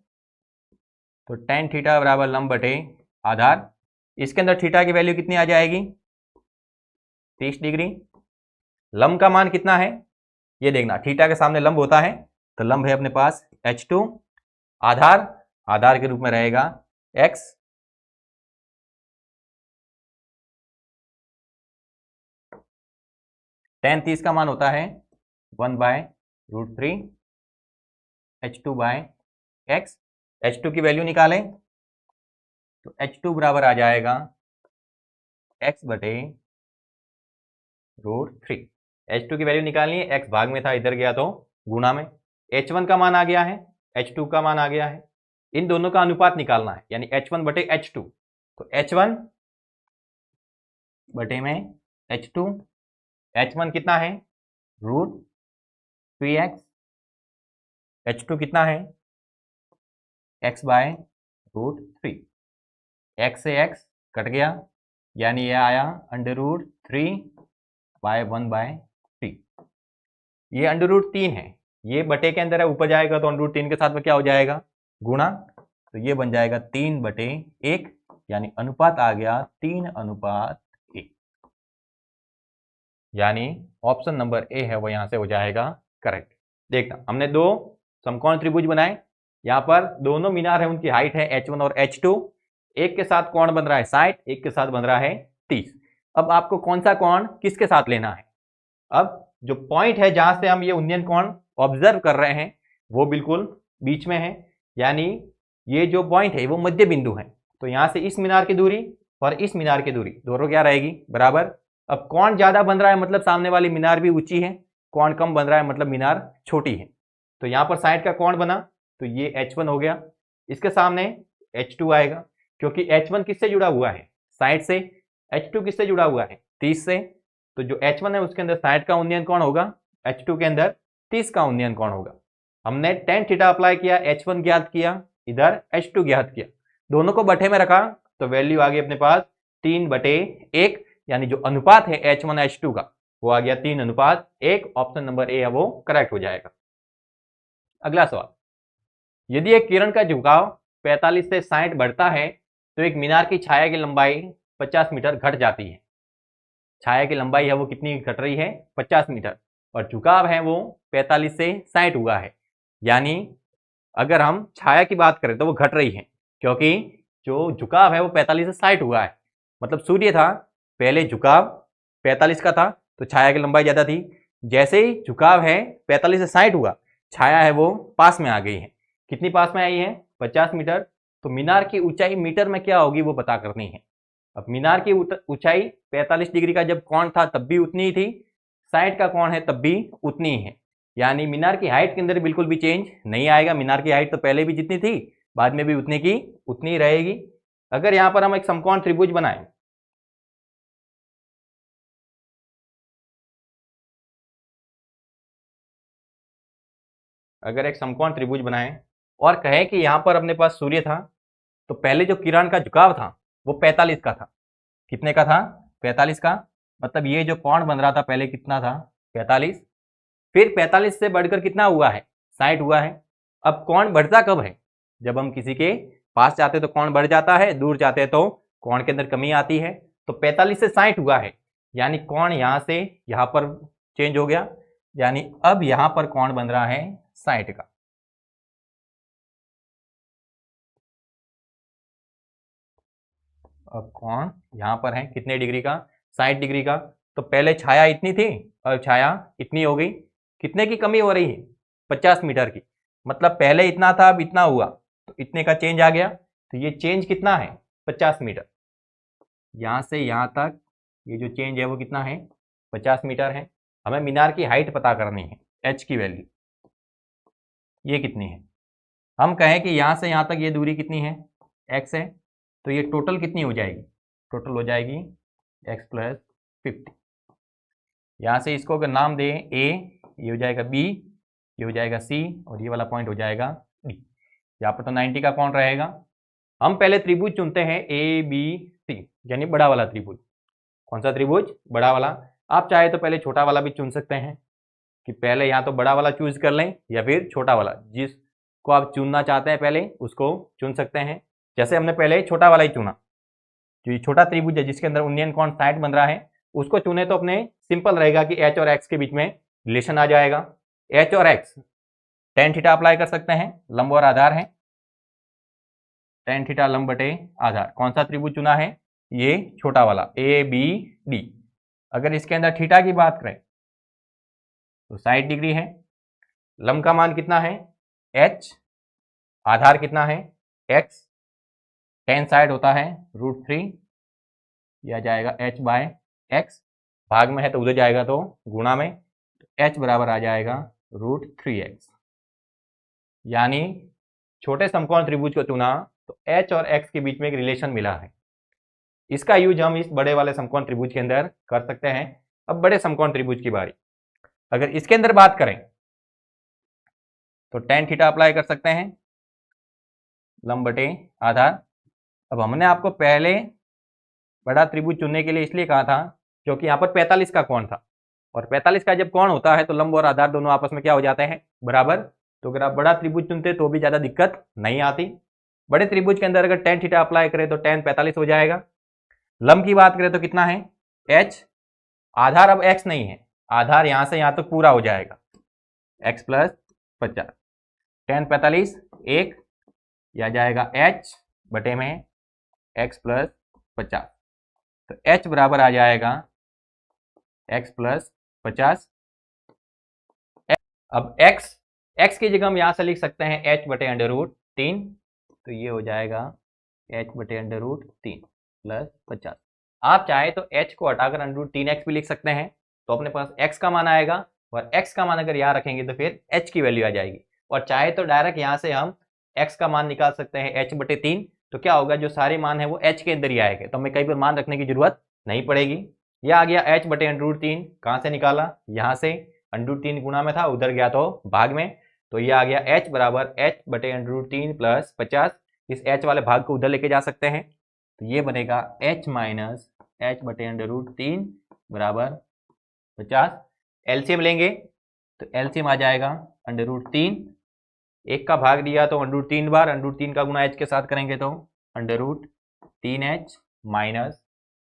तो tan थीटा बराबर लंब बटे आधार, इसके अंदर थीटा की वैल्यू कितनी आ जाएगी 30 डिग्री। लंब का मान कितना है ये देखना, थीटा के सामने लंब होता है, तो लंब है अपने पास H2, आधार आधार के रूप में रहेगा X। tan 30 का मान होता है 1/√3 H2/X। H2 की वैल्यू निकालें तो H2 बराबर आ जाएगा X बटे √3। H2 की वैल्यू निकालनी है, X भाग में था इधर गया तो गुणा में। H1 का मान आ गया है, H2 का मान आ गया है, इन दोनों का अनुपात निकालना है, यानी H1 बटे H2। तो H1 बटे में H2, H1 कितना है √3x, H2 कितना है X/√3। X से X कट गया, यानी यह आया √3/1/3। ये √3 है, ये बटे के अंदर है, ऊपर जाएगा तो √3 के साथ में क्या हो जाएगा गुणा, तो ये बन जाएगा 3/1, यानी अनुपात आ गया 3:1। यानी ऑप्शन नंबर ए है वो यहां से हो जाएगा करेक्ट। देखना, हमने दो समकोण त्रिभुज बनाए, यहां पर दोनों मीनार है उनकी हाइट है H1 और H2, एक के साथ कोण बन रहा है 60, एक के साथ बन रहा है 30। अब आपको कौन सा कोण किसके साथ लेना है, अब जो पॉइंट है जहां से हम ये उन्नयन कोण ऑब्जर्व कर रहे हैं वो बिल्कुल बीच में है, यानी ये जो पॉइंट है वो मध्य बिंदु है। तो यहां से इस मीनार की दूरी और इस मीनार की दूरी दोनों क्या रहेगी बराबर। अब कोण ज्यादा बन रहा है मतलब सामने वाली मीनार भी ऊंची है, कोण कम बन रहा है मतलब मीनार छोटी है। तो यहां पर साइड का कोण बना तो ये H1 हो गया, इसके सामने H2 आएगा, क्योंकि H1 किससे जुड़ा हुआ है साइड से, H2 किससे जुड़ा हुआ है 30 से। तो जो H1 है उसके अंदर साइड का उन्नयन कोण होगा, H2 के अंदर 30 का उन्नयन कोण होगा। हमने tan थीटा अप्लाई किया, H1 ज्ञात किया, इधर H2 ज्ञात किया, दोनों को बटे में रखा तो वैल्यू आ गई अपने पास 3/1, यानी जो अनुपात है H1 H2 का वो आ गया 3:1। ऑप्शन नंबर ए है वो करेक्ट हो जाएगा। अगला सवाल, यदि एक किरण का झुकाव 45 से 60 बढ़ता है तो एक मीनार की छाया की लंबाई 50 मीटर घट जाती है। छाया की लंबाई है वो कितनी घट रही है 50 मीटर, और झुकाव है वो 45 से 60 हुआ है, यानी अगर हम छाया की बात करें तो वो घट रही है, क्योंकि जो झुकाव है वो 45 से 60 हुआ है। मतलब सूर्य था पहले, झुकाव 45 का था तो छाया की लंबाई ज्यादा थी, जैसे ही झुकाव है 45 से 60 हुआ, छाया है वो पास में आ गई है। कितनी पास में आई है 50 मीटर। तो मीनार की ऊंचाई मीटर में क्या होगी वो पता करनी है। अब मीनार की ऊंचाई 45 डिग्री का जब कोण था तब भी उतनी ही थी, 60 का कोण है तब भी उतनी ही है, यानी मीनार की हाइट के अंदर बिल्कुल भी चेंज नहीं आएगा। मीनार की हाइट तो पहले भी जितनी थी बाद में भी उतनी की उतनी रहेगी। अगर यहां पर हम एक समकोण त्रिभुज बनाएं, अगर एक समकोण त्रिभुज बनाएं और कहें कि यहां पर अपने पास सूर्य था, तो पहले जो किरण का झुकाव था वो 45 का था। कितने का था? 45 का। मतलब ये जो कोण बन रहा था पहले कितना था? 45। फिर 45 से बढ़कर कितना हुआ है? 60 हुआ है। अब कोण बढ़ता कब है? जब हम किसी के पास जाते हैं तो कोण बढ़ जाता है, दूर जाते हैं तो कोण के अंदर कमी आती है। तो 45 से 60 हुआ है, यानी कोण यहां से यहां पर चेंज हो गया, यानी अब यहां पर कोण बन रहा है 60 का। अब कोण यहां पर है कितने डिग्री का? 60 डिग्री का। तो पहले छाया इतनी थी और छाया इतनी हो गई। कितने की कमी हो रही है? 50 मीटर की। मतलब पहले इतना था अब इतना हुआ, तो इतने का चेंज आ गया। तो ये चेंज कितना है? 50 मीटर। यहां से यहां तक ये जो चेंज है वो कितना है? 50 मीटर है। हमें मीनार की हाइट पता करनी है, एच की वैल्यू ये कितनी है। हम कहें कि यहां से यहां तक ये दूरी कितनी है? एक्स है। तो ये टोटल कितनी हो जाएगी? टोटल हो जाएगी एक्स प्लस 50। यहाँ से इसको अगर नाम दें ए, ये हो जाएगा बी, ये हो जाएगा सी और ये वाला पॉइंट हो जाएगा डी। यहाँ पर तो 90 का कोण रहेगा। हम पहले त्रिभुज चुनते हैं ए बी सी, यानी बड़ा वाला त्रिभुज। कौन सा त्रिभुज? बड़ा वाला। आप चाहे तो पहले छोटा वाला भी चुन सकते हैं, कि पहले या तो बड़ा वाला चूज कर लें या फिर छोटा वाला, जिसको आप चुनना चाहते हैं पहले उसको चुन सकते हैं। जैसे हमने पहले छोटा वाला ही चुना, जो ये छोटा त्रिभुज है जिसके अंदर उन्नयन कोण 60 बन रहा है, उसको चुने तो अपने सिंपल रहेगा कि एच और एक्स के बीच में रिलेशन आ जाएगा। एच और एक्स टेन थीटा अप्लाई कर सकते हैं, लंब और आधार है। टेन थीटा लंब बटे आधार। कौन सा त्रिभुज चुना है? ये छोटा वाला ए बी डी। अगर इसके अंदर थीटा की बात करें तो 60 डिग्री है। लंब का मान कितना है? एच। आधार कितना है? एक्स। टेन साइड होता है √3, यह जाएगा h बाय एक्स। भाग में है तो उधर जाएगा तो गुणा में, तो h बराबर आ जाएगा √3x। यानी छोटे समकोण त्रिभुज को चुना तो h और x के बीच में एक रिलेशन मिला है। इसका यूज हम इस बड़े वाले समकोण त्रिभुज के अंदर कर सकते हैं। अब बड़े समकोण त्रिभुज की बारी। अगर इसके अंदर बात करें तो टेन थीटा अप्लाई कर सकते हैं, लंब बटे आधार। अब हमने आपको पहले बड़ा त्रिभुज चुनने के लिए इसलिए कहा था क्योंकि यहाँ पर 45 का कोण था, और 45 का जब कोण होता है तो लंब और आधार दोनों आपस में क्या हो जाते हैं? बराबर। तो अगर आप बड़ा त्रिभुज चुनते तो भी ज्यादा दिक्कत नहीं आती। बड़े त्रिभुज के अंदर अगर टेन थीटा अप्लाई करें तो टेन 45 हो जाएगा। लंब की बात करें तो कितना है? एच। आधार अब एक्स नहीं है, आधार यहां से यहां तक पूरा हो जाएगा एक्स प्लस 50। टेन 45 एक, यह जाएगा एच बटे में एक्स प्लस 50। तो h बराबर आ जाएगा x प्लस 50। अब x की जगह हम यहां से लिख सकते हैं h बटे √3। तो ये हो जाएगा h बटे √3 प्लस 50। आप चाहे तो h को हटाकर √3x भी लिख सकते हैं, तो अपने पास x का मान आएगा, और x का मान अगर यहाँ रखेंगे तो फिर h की वैल्यू आ जाएगी। और चाहे तो डायरेक्ट यहाँ से हम x का मान निकाल सकते हैं h बटे 3। तो क्या होगा, जो सारे मान है वो h के अंदर ही आएंगे, तो हमें कहीं पर मान रखने की जरूरत नहीं पड़ेगी। यह आ गया h बटे √3। कहाँ से निकाला? यहाँ से √3 गुणा में था, उधर गया तो भाग में। तो यह आ गया h बराबर h बटे √3 प्लस 50। इस h वाले भाग को उधर लेके जा सकते हैं, तो ये बनेगा h माइनस h बटे √3 बराबर 50। एलसीएम लेंगे तो एलसीएम आ जाएगा √3। एक का भाग दिया तो √3 बार, √3 का गुना h के साथ करेंगे तो √3h माइनस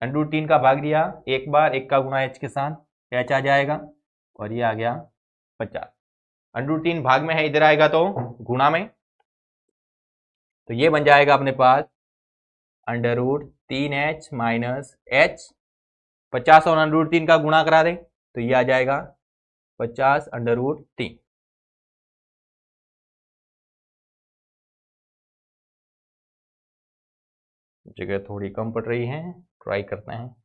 √3 का भाग दिया एक बार, एक का गुना h के साथ h आ जाएगा, और ये आ गया 50। √3 भाग में है, इधर आएगा तो गुणा में, तो ये बन जाएगा अपने पास √3h माइनस h। 50 और √3 का गुणा करा दें तो ये आ जाएगा 50 √3। जगह थोड़ी कम पड़ रही है, ट्राई करते हैं,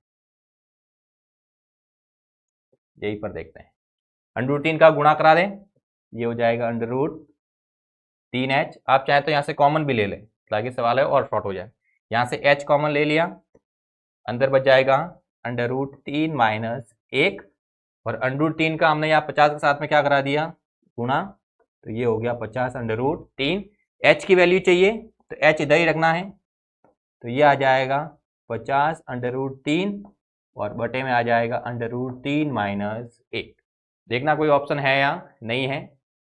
यही पर देखते हैं। √3 का गुणा करा दें ये हो जाएगा अंडर रूट 3h। आप चाहे तो यहाँ से कॉमन भी ले लें ताकि सवाल है और शॉर्ट हो जाए। यहाँ से h कॉमन ले लिया, अंदर बच जाएगा अंडर रूट 3 माइनस 1, और अंडर रूट 3 का हमने यहाँ 50 के साथ में क्या करा दिया, गुणा, तो ये हो गया 50 अंडर रूट 3। h की वैल्यू चाहिए तो h इधर ही रखना है, तो ये आ जाएगा 50 अंडर रूट 3 और बटे में आ जाएगा अंडर रूट 3 माइनस 1। देखना कोई ऑप्शन है या नहीं है।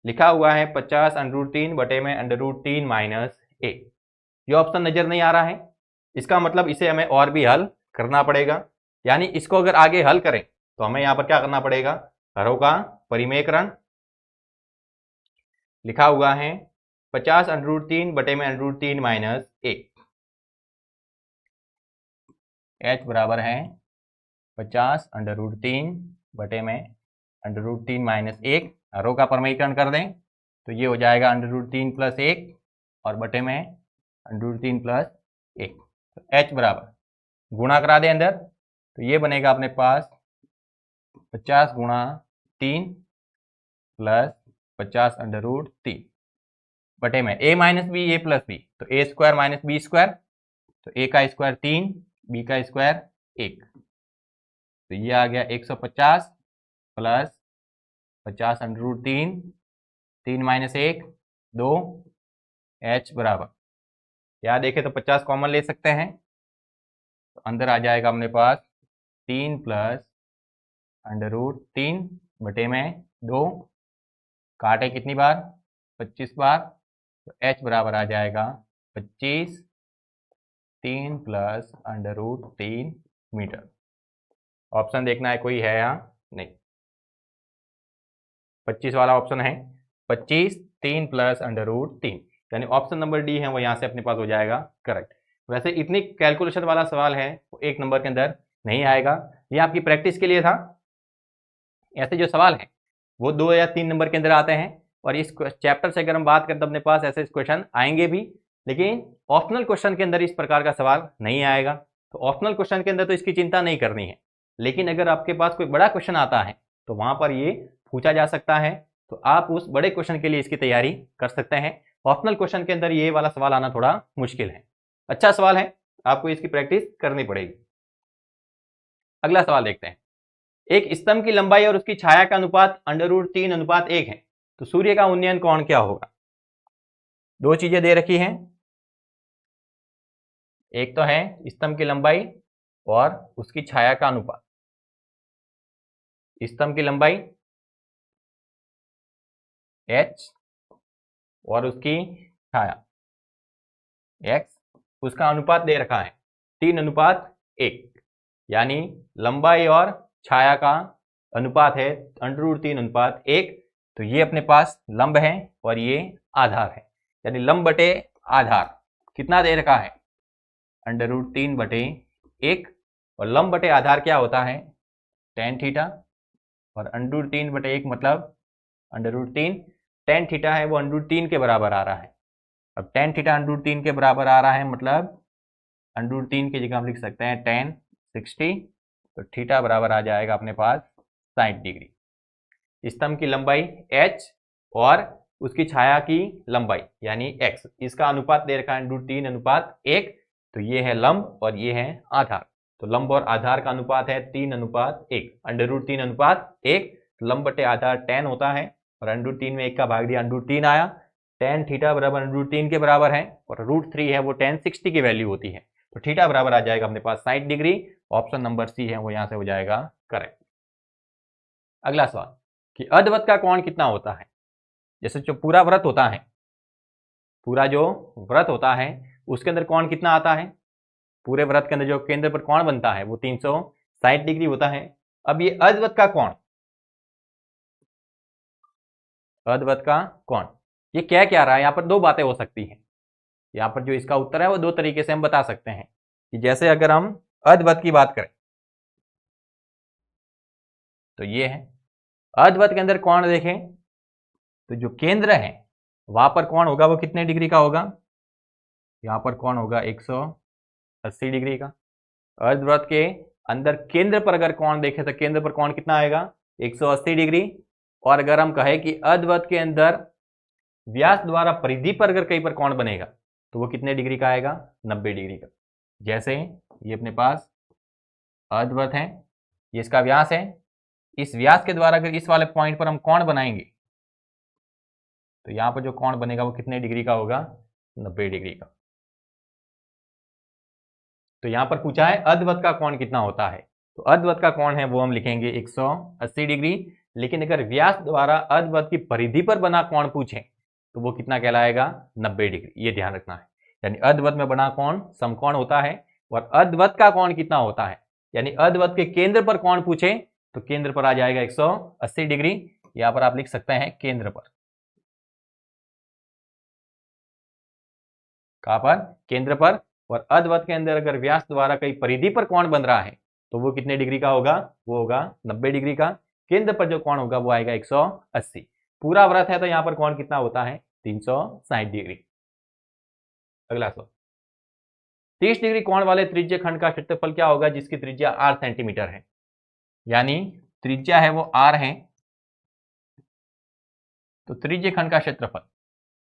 लिखा हुआ है 50 अंडर रूट 3 बटे में अंडर रूट 3 माइनस 1। ये ऑप्शन नजर नहीं आ रहा है, इसका मतलब इसे हमें और भी हल करना पड़ेगा। यानी इसको अगर आगे हल करें तो हमें यहाँ पर क्या करना पड़ेगा, हरों का परिमेयकरण। लिखा हुआ है 50 अंडर रूट 3 बटे में अंडर रूट 3 माइनस 1। h बराबर है 50 अंडर रूट 3 बटे में अंडर रूट 3 माइनस 1। रो का परिमेयकरण कर दें तो ये हो जाएगा अंडर रूट 3 प्लस 1 और बटे में अंडर रूट 3 प्लस 1। तो h बराबर गुणा करा दें अंदर, तो ये बनेगा अपने पास 50 गुणा 3 प्लस 50 अंडर रूट 3 बटे में a minus B A plus B, तो a square minus B square, तो a का स्क्वायर 3 b का स्क्वायर 1, तो ये आ गया 150 plus 50 under root 3, 3 minus 1 2, h बराबर, या देखें तो 50 कॉमन ले सकते हैं, तो अंदर आ जाएगा अपने पास 3 प्लस अंडर रूट 3 बटे में 2, काटे कितनी बार, 25 बार, तो h बराबर आ जाएगा 25 3 plus under root 3 metre. Option देखना है कोई है या नहीं। 25 वाला ऑप्शन है, 25 3 प्लस अंडर रूट 3, यानी ऑप्शन नंबर डी है वो यहाँ से अपने पास हो जाएगा करेक्ट। वैसे इतनी कैलकुलेशन वाला सवाल है वो 1 नंबर के अंदर नहीं आएगा, ये आपकी प्रैक्टिस के लिए था। ऐसे जो सवाल हैं वो 2 या 3 नंबर के अंदर आते हैं, और इस चैप्टर से अगर हम बात करें तो अपने पास ऐसे क्वेश्चन आएंगे भी, लेकिन ऑप्शनल क्वेश्चन के अंदर इस प्रकार का सवाल नहीं आएगा। तो ऑप्शनल क्वेश्चन के अंदर तो इसकी चिंता नहीं करनी है, लेकिन अगर आपके पास कोई बड़ा क्वेश्चन आता है तो वहां पर ये पूछा जा सकता है, तो आप उस बड़े क्वेश्चन के लिए इसकी तैयारी कर सकते हैं। ऑप्शनल क्वेश्चन के अंदर ये वाला सवाल आना थोड़ा मुश्किल है। अच्छा सवाल है, आपको इसकी प्रैक्टिस करनी पड़ेगी। अगला सवाल देखते हैं। एक स्तंभ की लंबाई और उसकी छाया का अनुपात अंडर रूट 3 अनुपात 1 है, तो सूर्य का उन्नयन कोण क्या होगा। दो चीजें दे रखी हैं, एक तो है स्तंभ की लंबाई और उसकी छाया का अनुपात। स्तंभ की लंबाई h और उसकी छाया x, उसका अनुपात दे रखा है 3 अनुपात 1, यानी लंबाई और छाया का अनुपात है अंडर रूट 3 अनुपात 1। तो ये अपने पास लंब है और ये आधार है, यानी लंब बटे आधार कितना दे रखा है, अंडर रूट 3 बटे 1, और लंब बटे आधार क्या होता है, tan थीटा, और अंडर रूट 3 बटे 1 मतलब अंडर रूट 3, tan थीटा है वो अंडर रूट 3 के बराबर आ रहा है। अब tan थीटा अंडर रूट 3 के बराबर आ रहा है मतलब अंडर रूट 3 की जगह हम लिख सकते हैं tan 60, तो थीटा बराबर आ जाएगा अपने पास 60 डिग्री। स्तंभ की लंबाई h और उसकी छाया की लंबाई यानी x, इसका अनुपात दे रखा है अंडर रूट 3 अनुपात 1, तो ये है लंब और ये है आधार। तो लंब और आधार का अनुपात है 3 अनुपात 1, अंडर रूट 3 अनुपात 1, लंब बटे आधार tan होता है, और अंडर रूट 3 में 1 का भाग दिया अंडर रूट 3 आया, tan थीटा बराबर अंडर रूट 3 के बराबर है, और रूट 3 है वो tan 60 की वैल्यू होती है, तो थीटा बराबर आ जाएगा अपने पास 60 डिग्री। ऑप्शन नंबर सी है वो यहाँ से हो जाएगा करेक्ट। अगला सवाल कि अर्धवृत्त का कोण कितना होता है। जैसे जो पूरा वृत्त होता है, पूरा जो वृत्त होता है उसके अंदर कोण कितना आता है, पूरे वृत्त के अंदर जो केंद्र पर कोण बनता है वो 360 डिग्री होता है। अब ये अर्धवृत्त का कोण, अर्धवृत्त का कोण ये क्या क्या रहा है, यहाँ पर दो बातें हो सकती हैं। यहाँ पर जो इसका उत्तर है वो दो तरीके से हम बता सकते हैं कि जैसे अगर हम अर्धवृत्त की बात करें तो ये है अर्धवृत्त के अंदर कोण देखें तो जो केंद्र है वहां पर कोण होगा वो कितने डिग्री का होगा, यहाँ पर कोण होगा 180 डिग्री का। अर्धवृत्त के अंदर केंद्र पर अगर कोण देखें तो केंद्र पर कोण कितना आएगा 180 डिग्री, और अगर हम कहें कि अर्धवृत्त के अंदर व्यास द्वारा परिधि पर अगर कहीं पर कोण बनेगा तो वो कितने डिग्री का आएगा, 90 डिग्री का। जैसे ये अपने पास अर्धवृत्त है, ये इसका व्यास है, इस व्यास के द्वारा अगर इस वाले पॉइंट पर हम कोण बनाएंगे तो यहां पर जो कोण बनेगा वो कितने डिग्री का होगा, 90 डिग्री का। तो यहां पर पूछा है अर्धवृत्त का कोण कितना होता है, तो अर्धवृत्त का कोण है वो हम लिखेंगे 180 डिग्री। लेकिन अगर व्यास द्वारा अर्धवृत्त की परिधि पर बना कोण पूछे तो वो कितना कहलाएगा, 90 डिग्री। ये ध्यान रखना है, यानी अर्धवृत्त में बना कोण समकोण होता है और अर्धवृत्त का कोण कितना होता है, यानी अर्धवृत्त के केंद्र पर कोण पूछे तो केंद्र पर आ जाएगा 180 डिग्री। यहां पर आप लिख सकते हैं केंद्र पर, कहां पर, केंद्र पर। और अर्धवृत्त के अंदर अगर व्यास द्वारा कहीं परिधि पर कोण बन रहा है तो वो कितने डिग्री का होगा, वो होगा 90 डिग्री का। केंद्र पर जो कोण होगा वो आएगा 180। पूरा वृत्त है तो यहां पर कोण कितना होता है, 360 डिग्री। अगला सवाल, 30 डिग्री कोण वाले त्रिज्य खंड का क्षेत्रफल क्या होगा जिसकी त्रिज्या 8 सेंटीमीटर है, यानी त्रिज्या है वो r है, तो त्रिज्य खंड का क्षेत्रफल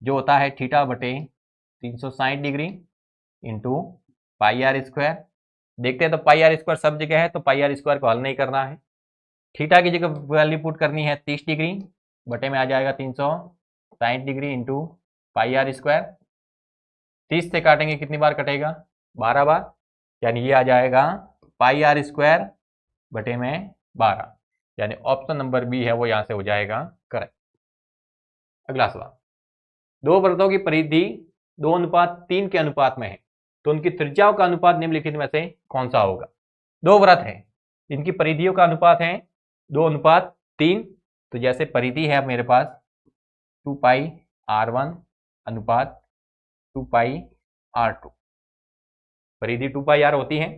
जो होता है थीटा बटे 360 degree into pi r square. देखते हैं तो पाई आर स्क्वायर सब जगह है तो पाई आर स्क्वायर को हल नहीं करना है, थीटा की जगह वैल्यू पुट करनी है 30 डिग्री बटे में आ जाएगा 360 degree into pi r square. 30 से काटेंगे कितनी बार कटेगा, 12 बार, यानी ये आ जाएगा पाई आर स्क्वायर बटे में 12, यानी ऑप्शन नंबर बी है वो यहां से हो जाएगा करेक्ट। अगला सवाल, दो वृत्तों की परिधि 2:3 के अनुपात में है तो उनकी त्रिज्याओं का अनुपात निम्नलिखित में से कौन सा होगा। दो वृत्त हैं, इनकी परिधियों का अनुपात है 2:3। तो जैसे परिधि है मेरे पास 2 पाई r1 अनुपात 2 पाई r2, परिधि 2 पाई r होती है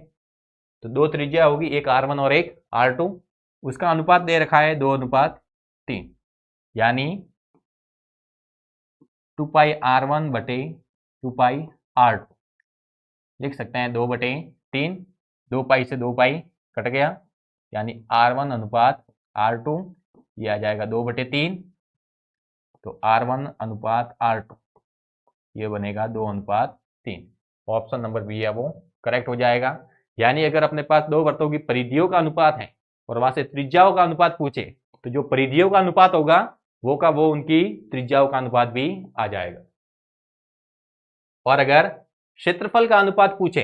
तो दो त्रिज्या होगी, एक r1 और एक r2, उसका अनुपात दे रखा है 2:3, यानी 2 पाई r1 बटे 2 पाई r2 लिख सकते हैं 2/3। 2 पाई से 2 पाई कट गया, यानी r1 अनुपात r2 ये आ जाएगा 2/3, तो r1 अनुपात r2 ये बनेगा 2:3। ऑप्शन नंबर बी है वो करेक्ट हो जाएगा। यानी अगर अपने पास दो वृत्तों की परिधियों का अनुपात है और वहां से त्रिज्याओं का अनुपात पूछे तो जो परिधियों का अनुपात होगा वो का वो उनकी त्रिज्याओं का अनुपात भी आ जाएगा। और अगर क्षेत्रफल का अनुपात पूछे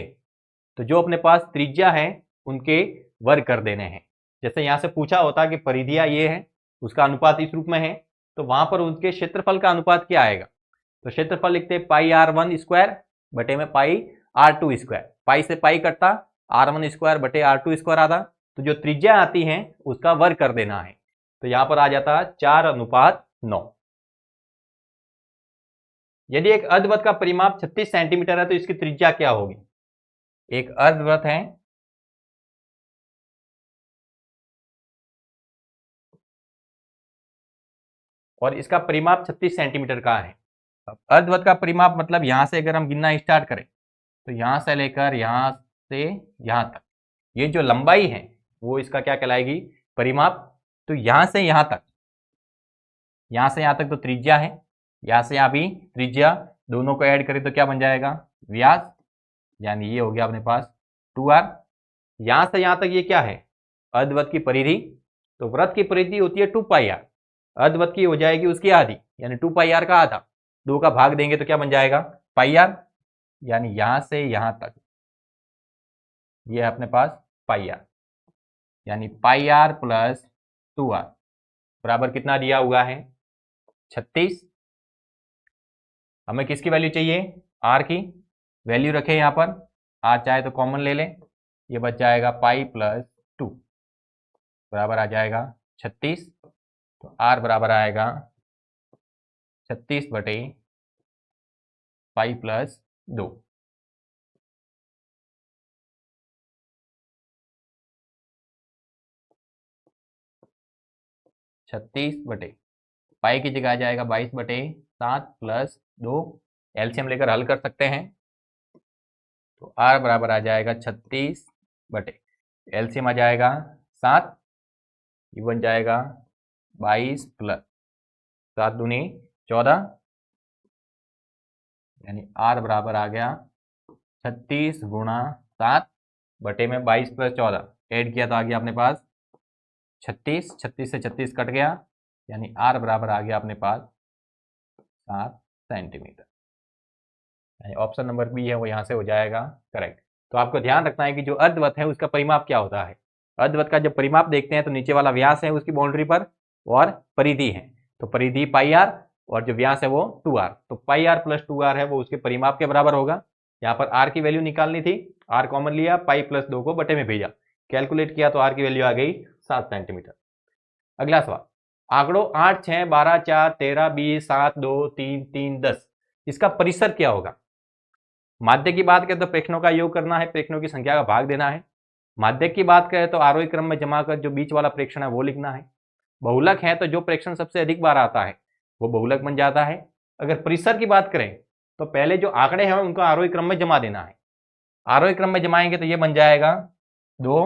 तो जो अपने पास त्रिज्या है उनके वर्ग कर देने हैं। जैसे यहां से पूछा होता कि परिधियां ये है, उसका अनुपात इस रूप में है, तो वहां पर उनके क्षेत्रफल का अनुपात क्या आएगा, तो क्षेत्रफल लिखते हैं पाई r1 स्क्वायर बटे में पाई r2 स्क्वायर। पाई से पाई कटता, r1 स्क्वायर बटे r2 स्क्वायर आता, तो जो त्रिज्या आती है उसका वर्ग कर देना है, तो यहां पर आ जाता 4:9। यदि एक अर्धवृत्त का परिमाप 36 सेंटीमीटर है तो इसकी त्रिज्या क्या होगी। एक अर्धवृत्त है और इसका परिमाप 36 सेंटीमीटर का है। अब अर्धवृत्त का परिमाप मतलब यहां से अगर हम गिनना स्टार्ट करें तो यहां से लेकर यहां से यहां तक ये जो लंबाई है वो इसका क्या कहलाएगी, परिमाप। तो यहां से यहां तक, यहां से यहां तक तो त्रिज्या है, यहां से यहां भी त्रिज्या, दोनों को ऐड करें तो क्या बन जाएगा, व्यास, यानी ये हो गया अपने पास 2r। यहां से यहां तक ये क्या है, अर्धवृत्त की परिधि, तो वृत्त की परिधि होती है 2 पाई r, अर्धवृत्त की हो जाएगी उसकी आधी, यानी 2 पाई r का आधा, 2 का भाग देंगे तो क्या बन जाएगा पाई r, यानी यहां से यहां तक ये है अपने पास पाई r, यानी पाई r प्लस 2r बराबर कितना दिया हुआ है 36। हमें किसकी वैल्यू चाहिए, r की वैल्यू रखें यहां पर, r चाहे तो कॉमन ले लें, ये बच जाएगा पाई प्लस 2 बराबर आ जाएगा 36, तो r बराबर आएगा 36 बटे पाई प्लस 2। छत्तीस बटे पाई की जगह आ जाएगा 22/7 प्लस 2, एलसीएम लेकर हल कर सकते हैं, तो r बराबर आ जाएगा 36 बटे एलसीएम आ जाएगा 7, ये बन जाएगा 22 प्लस 7 दूनी 14, यानी R बराबर आ गया 36 गुणा 7 बटे में 22 प्लस 14, ऐड किया तो आ गया अपने पास 36, 36 से 36 कट गया, यानी R बराबर आ गया अपने पास 7 सेंटीमीटर। यानी ऑप्शन नंबर बी है वो यहाँ से हो जाएगा करेक्ट। तो आपको ध्यान रखना है कि जो अर्धवृत्त है उसका परिमाप क्या होता है। अर्धवृत्त का जब परिमाप देखते हैं तो नीचे वाला व्यास है उसकी बाउंड्री पर और परिधि है, तो परिधि पाई आर और जो व्यास है वो 2r, तो पाई आर प्लस 2r है वो उसके परिमाप के बराबर होगा। यहाँ पर r की वैल्यू निकालनी थी, r कॉमन लिया, पाई प्लस 2 को बटे में भेजा, कैलकुलेट किया तो r की वैल्यू आ गई 7 सेंटीमीटर। अगला सवाल, आंकड़ों 8, 6, 12, 4, 13, 20, 7, 2, 3, 3, 10 इसका परिसर क्या होगा। माध्य की बात करें तो प्रेक्षणों का योग करना है, प्रेक्षणों की संख्या का भाग देना है। माध्य की बात करें तो आरोही क्रम में जमा कर जो बीच वाला प्रेक्षण है वो लिखना है। बहुलक है तो जो प्रेक्षण सबसे अधिक बार आता है वो बहुलक बन जाता है। अगर परिसर की बात करें तो पहले जो आंकड़े हैं उनको आरोही क्रम में जमा देना है। आरोही क्रम में जमाएंगे तो ये बन जाएगा 2,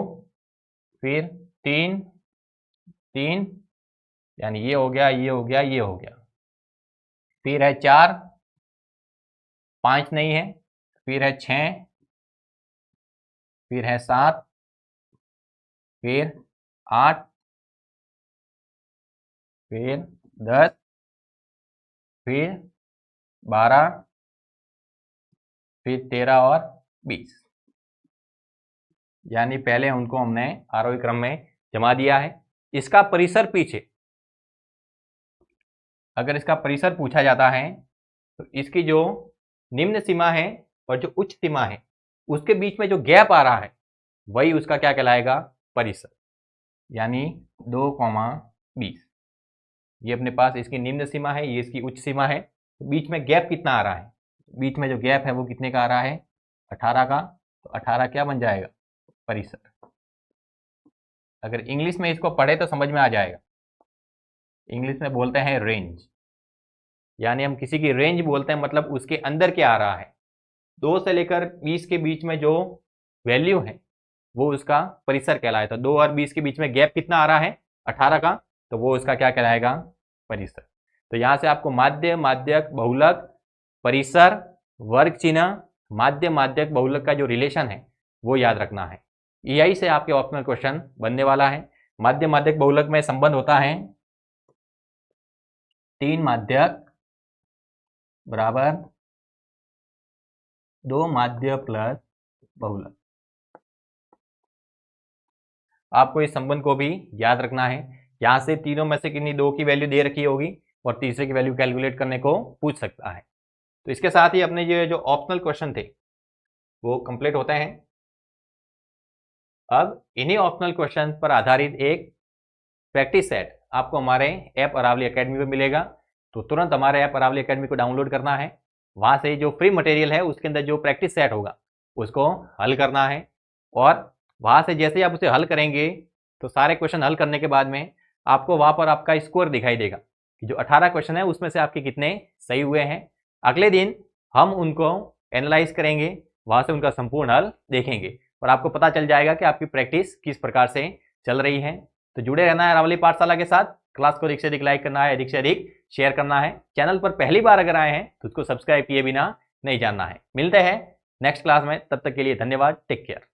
फिर 3, 3, यानी ये हो गया, ये हो गया, ये हो गया, फिर है 4, 5 नहीं है, फिर है 6, फिर है 7, फिर 8, फिर 10, फिर 12, फिर 13 और 20, यानी पहले उनको हमने आरोही क्रम में जमा दिया है। इसका परिसर पीछे, अगर इसका परिसर पूछा जाता है तो इसकी जो निम्न सीमा है और जो उच्च सीमा है उसके बीच में जो गैप आ रहा है वही उसका क्या कहलाएगा, परिसर। यानी 2,20 ये अपने पास इसकी निम्न सीमा है, ये इसकी उच्च सीमा है, तो बीच में गैप कितना आ रहा है, बीच में जो गैप है वो कितने का आ रहा है, 18 का, तो 18 क्या बन जाएगा, परिसर। अगर इंग्लिश में इसको पढ़े तो समझ में आ जाएगा, इंग्लिश में बोलते हैं रेंज, यानी हम किसी की रेंज बोलते हैं मतलब उसके अंदर क्या आ रहा है। 2 से लेकर 20 के बीच में जो वैल्यू है वो उसका परिसर कहलाएगा। तो 2 और 20 के बीच में गैप कितना आ रहा है, 18 का, तो वो उसका क्या कहलाएगा, परिसर। तो यहाँ से आपको माध्य, माध्यक, बहुलक, परिसर, वर्ग चिन्ह, माध्य, माध्यक, बहुलक का जो रिलेशन है वो याद रखना है। यही से आपके ऑप्शनल क्वेश्चन बनने वाला है। माध्य, माध्यक, बहुलक में संबंध होता है 3 माध्यक बराबर 2 माध्य प्लस बहुलक। आपको इस संबंध को भी याद रखना है। यहाँ से तीनों में से किन्हीं 2 की वैल्यू दे रखी होगी और तीसरे की वैल्यू कैलकुलेट करने को पूछ सकता है। तो इसके साथ ही अपने ये जो ऑप्शनल क्वेश्चन थे वो कंप्लीट होते हैं। अब इन्हीं ऑप्शनल क्वेश्चन पर आधारित एक प्रैक्टिस सेट आपको हमारे ऐप अरावली एकेडमी में मिलेगा। तो तुरंत हमारे ऐप अरावली एकेडमी को डाउनलोड करना है, वहाँ से जो फ्री मटेरियल है उसके अंदर जो प्रैक्टिस सेट होगा उसको हल करना है, और वहाँ से जैसे ही आप उसे हल करेंगे तो सारे क्वेश्चन हल करने के बाद में आपको वहाँ पर आपका स्कोर दिखाई देगा कि जो 18 क्वेश्चन है उसमें से आपके कितने सही हुए हैं। अगले दिन हम उनको एनालाइज करेंगे, वहाँ से उनका संपूर्ण हल देखेंगे और आपको पता चल जाएगा कि आपकी प्रैक्टिस किस प्रकार से चल रही है। तो जुड़े रहना है अरावली पाठशाला के साथ। क्लास को अधिक से अधिक लाइक करना है, अधिक से अधिक शेयर करना है। चैनल पर पहली बार अगर आए हैं तो उसको सब्सक्राइब किए बिना नहीं जानना है। मिलते हैं नेक्स्ट क्लास में, तब तक के लिए धन्यवाद, टेक केयर।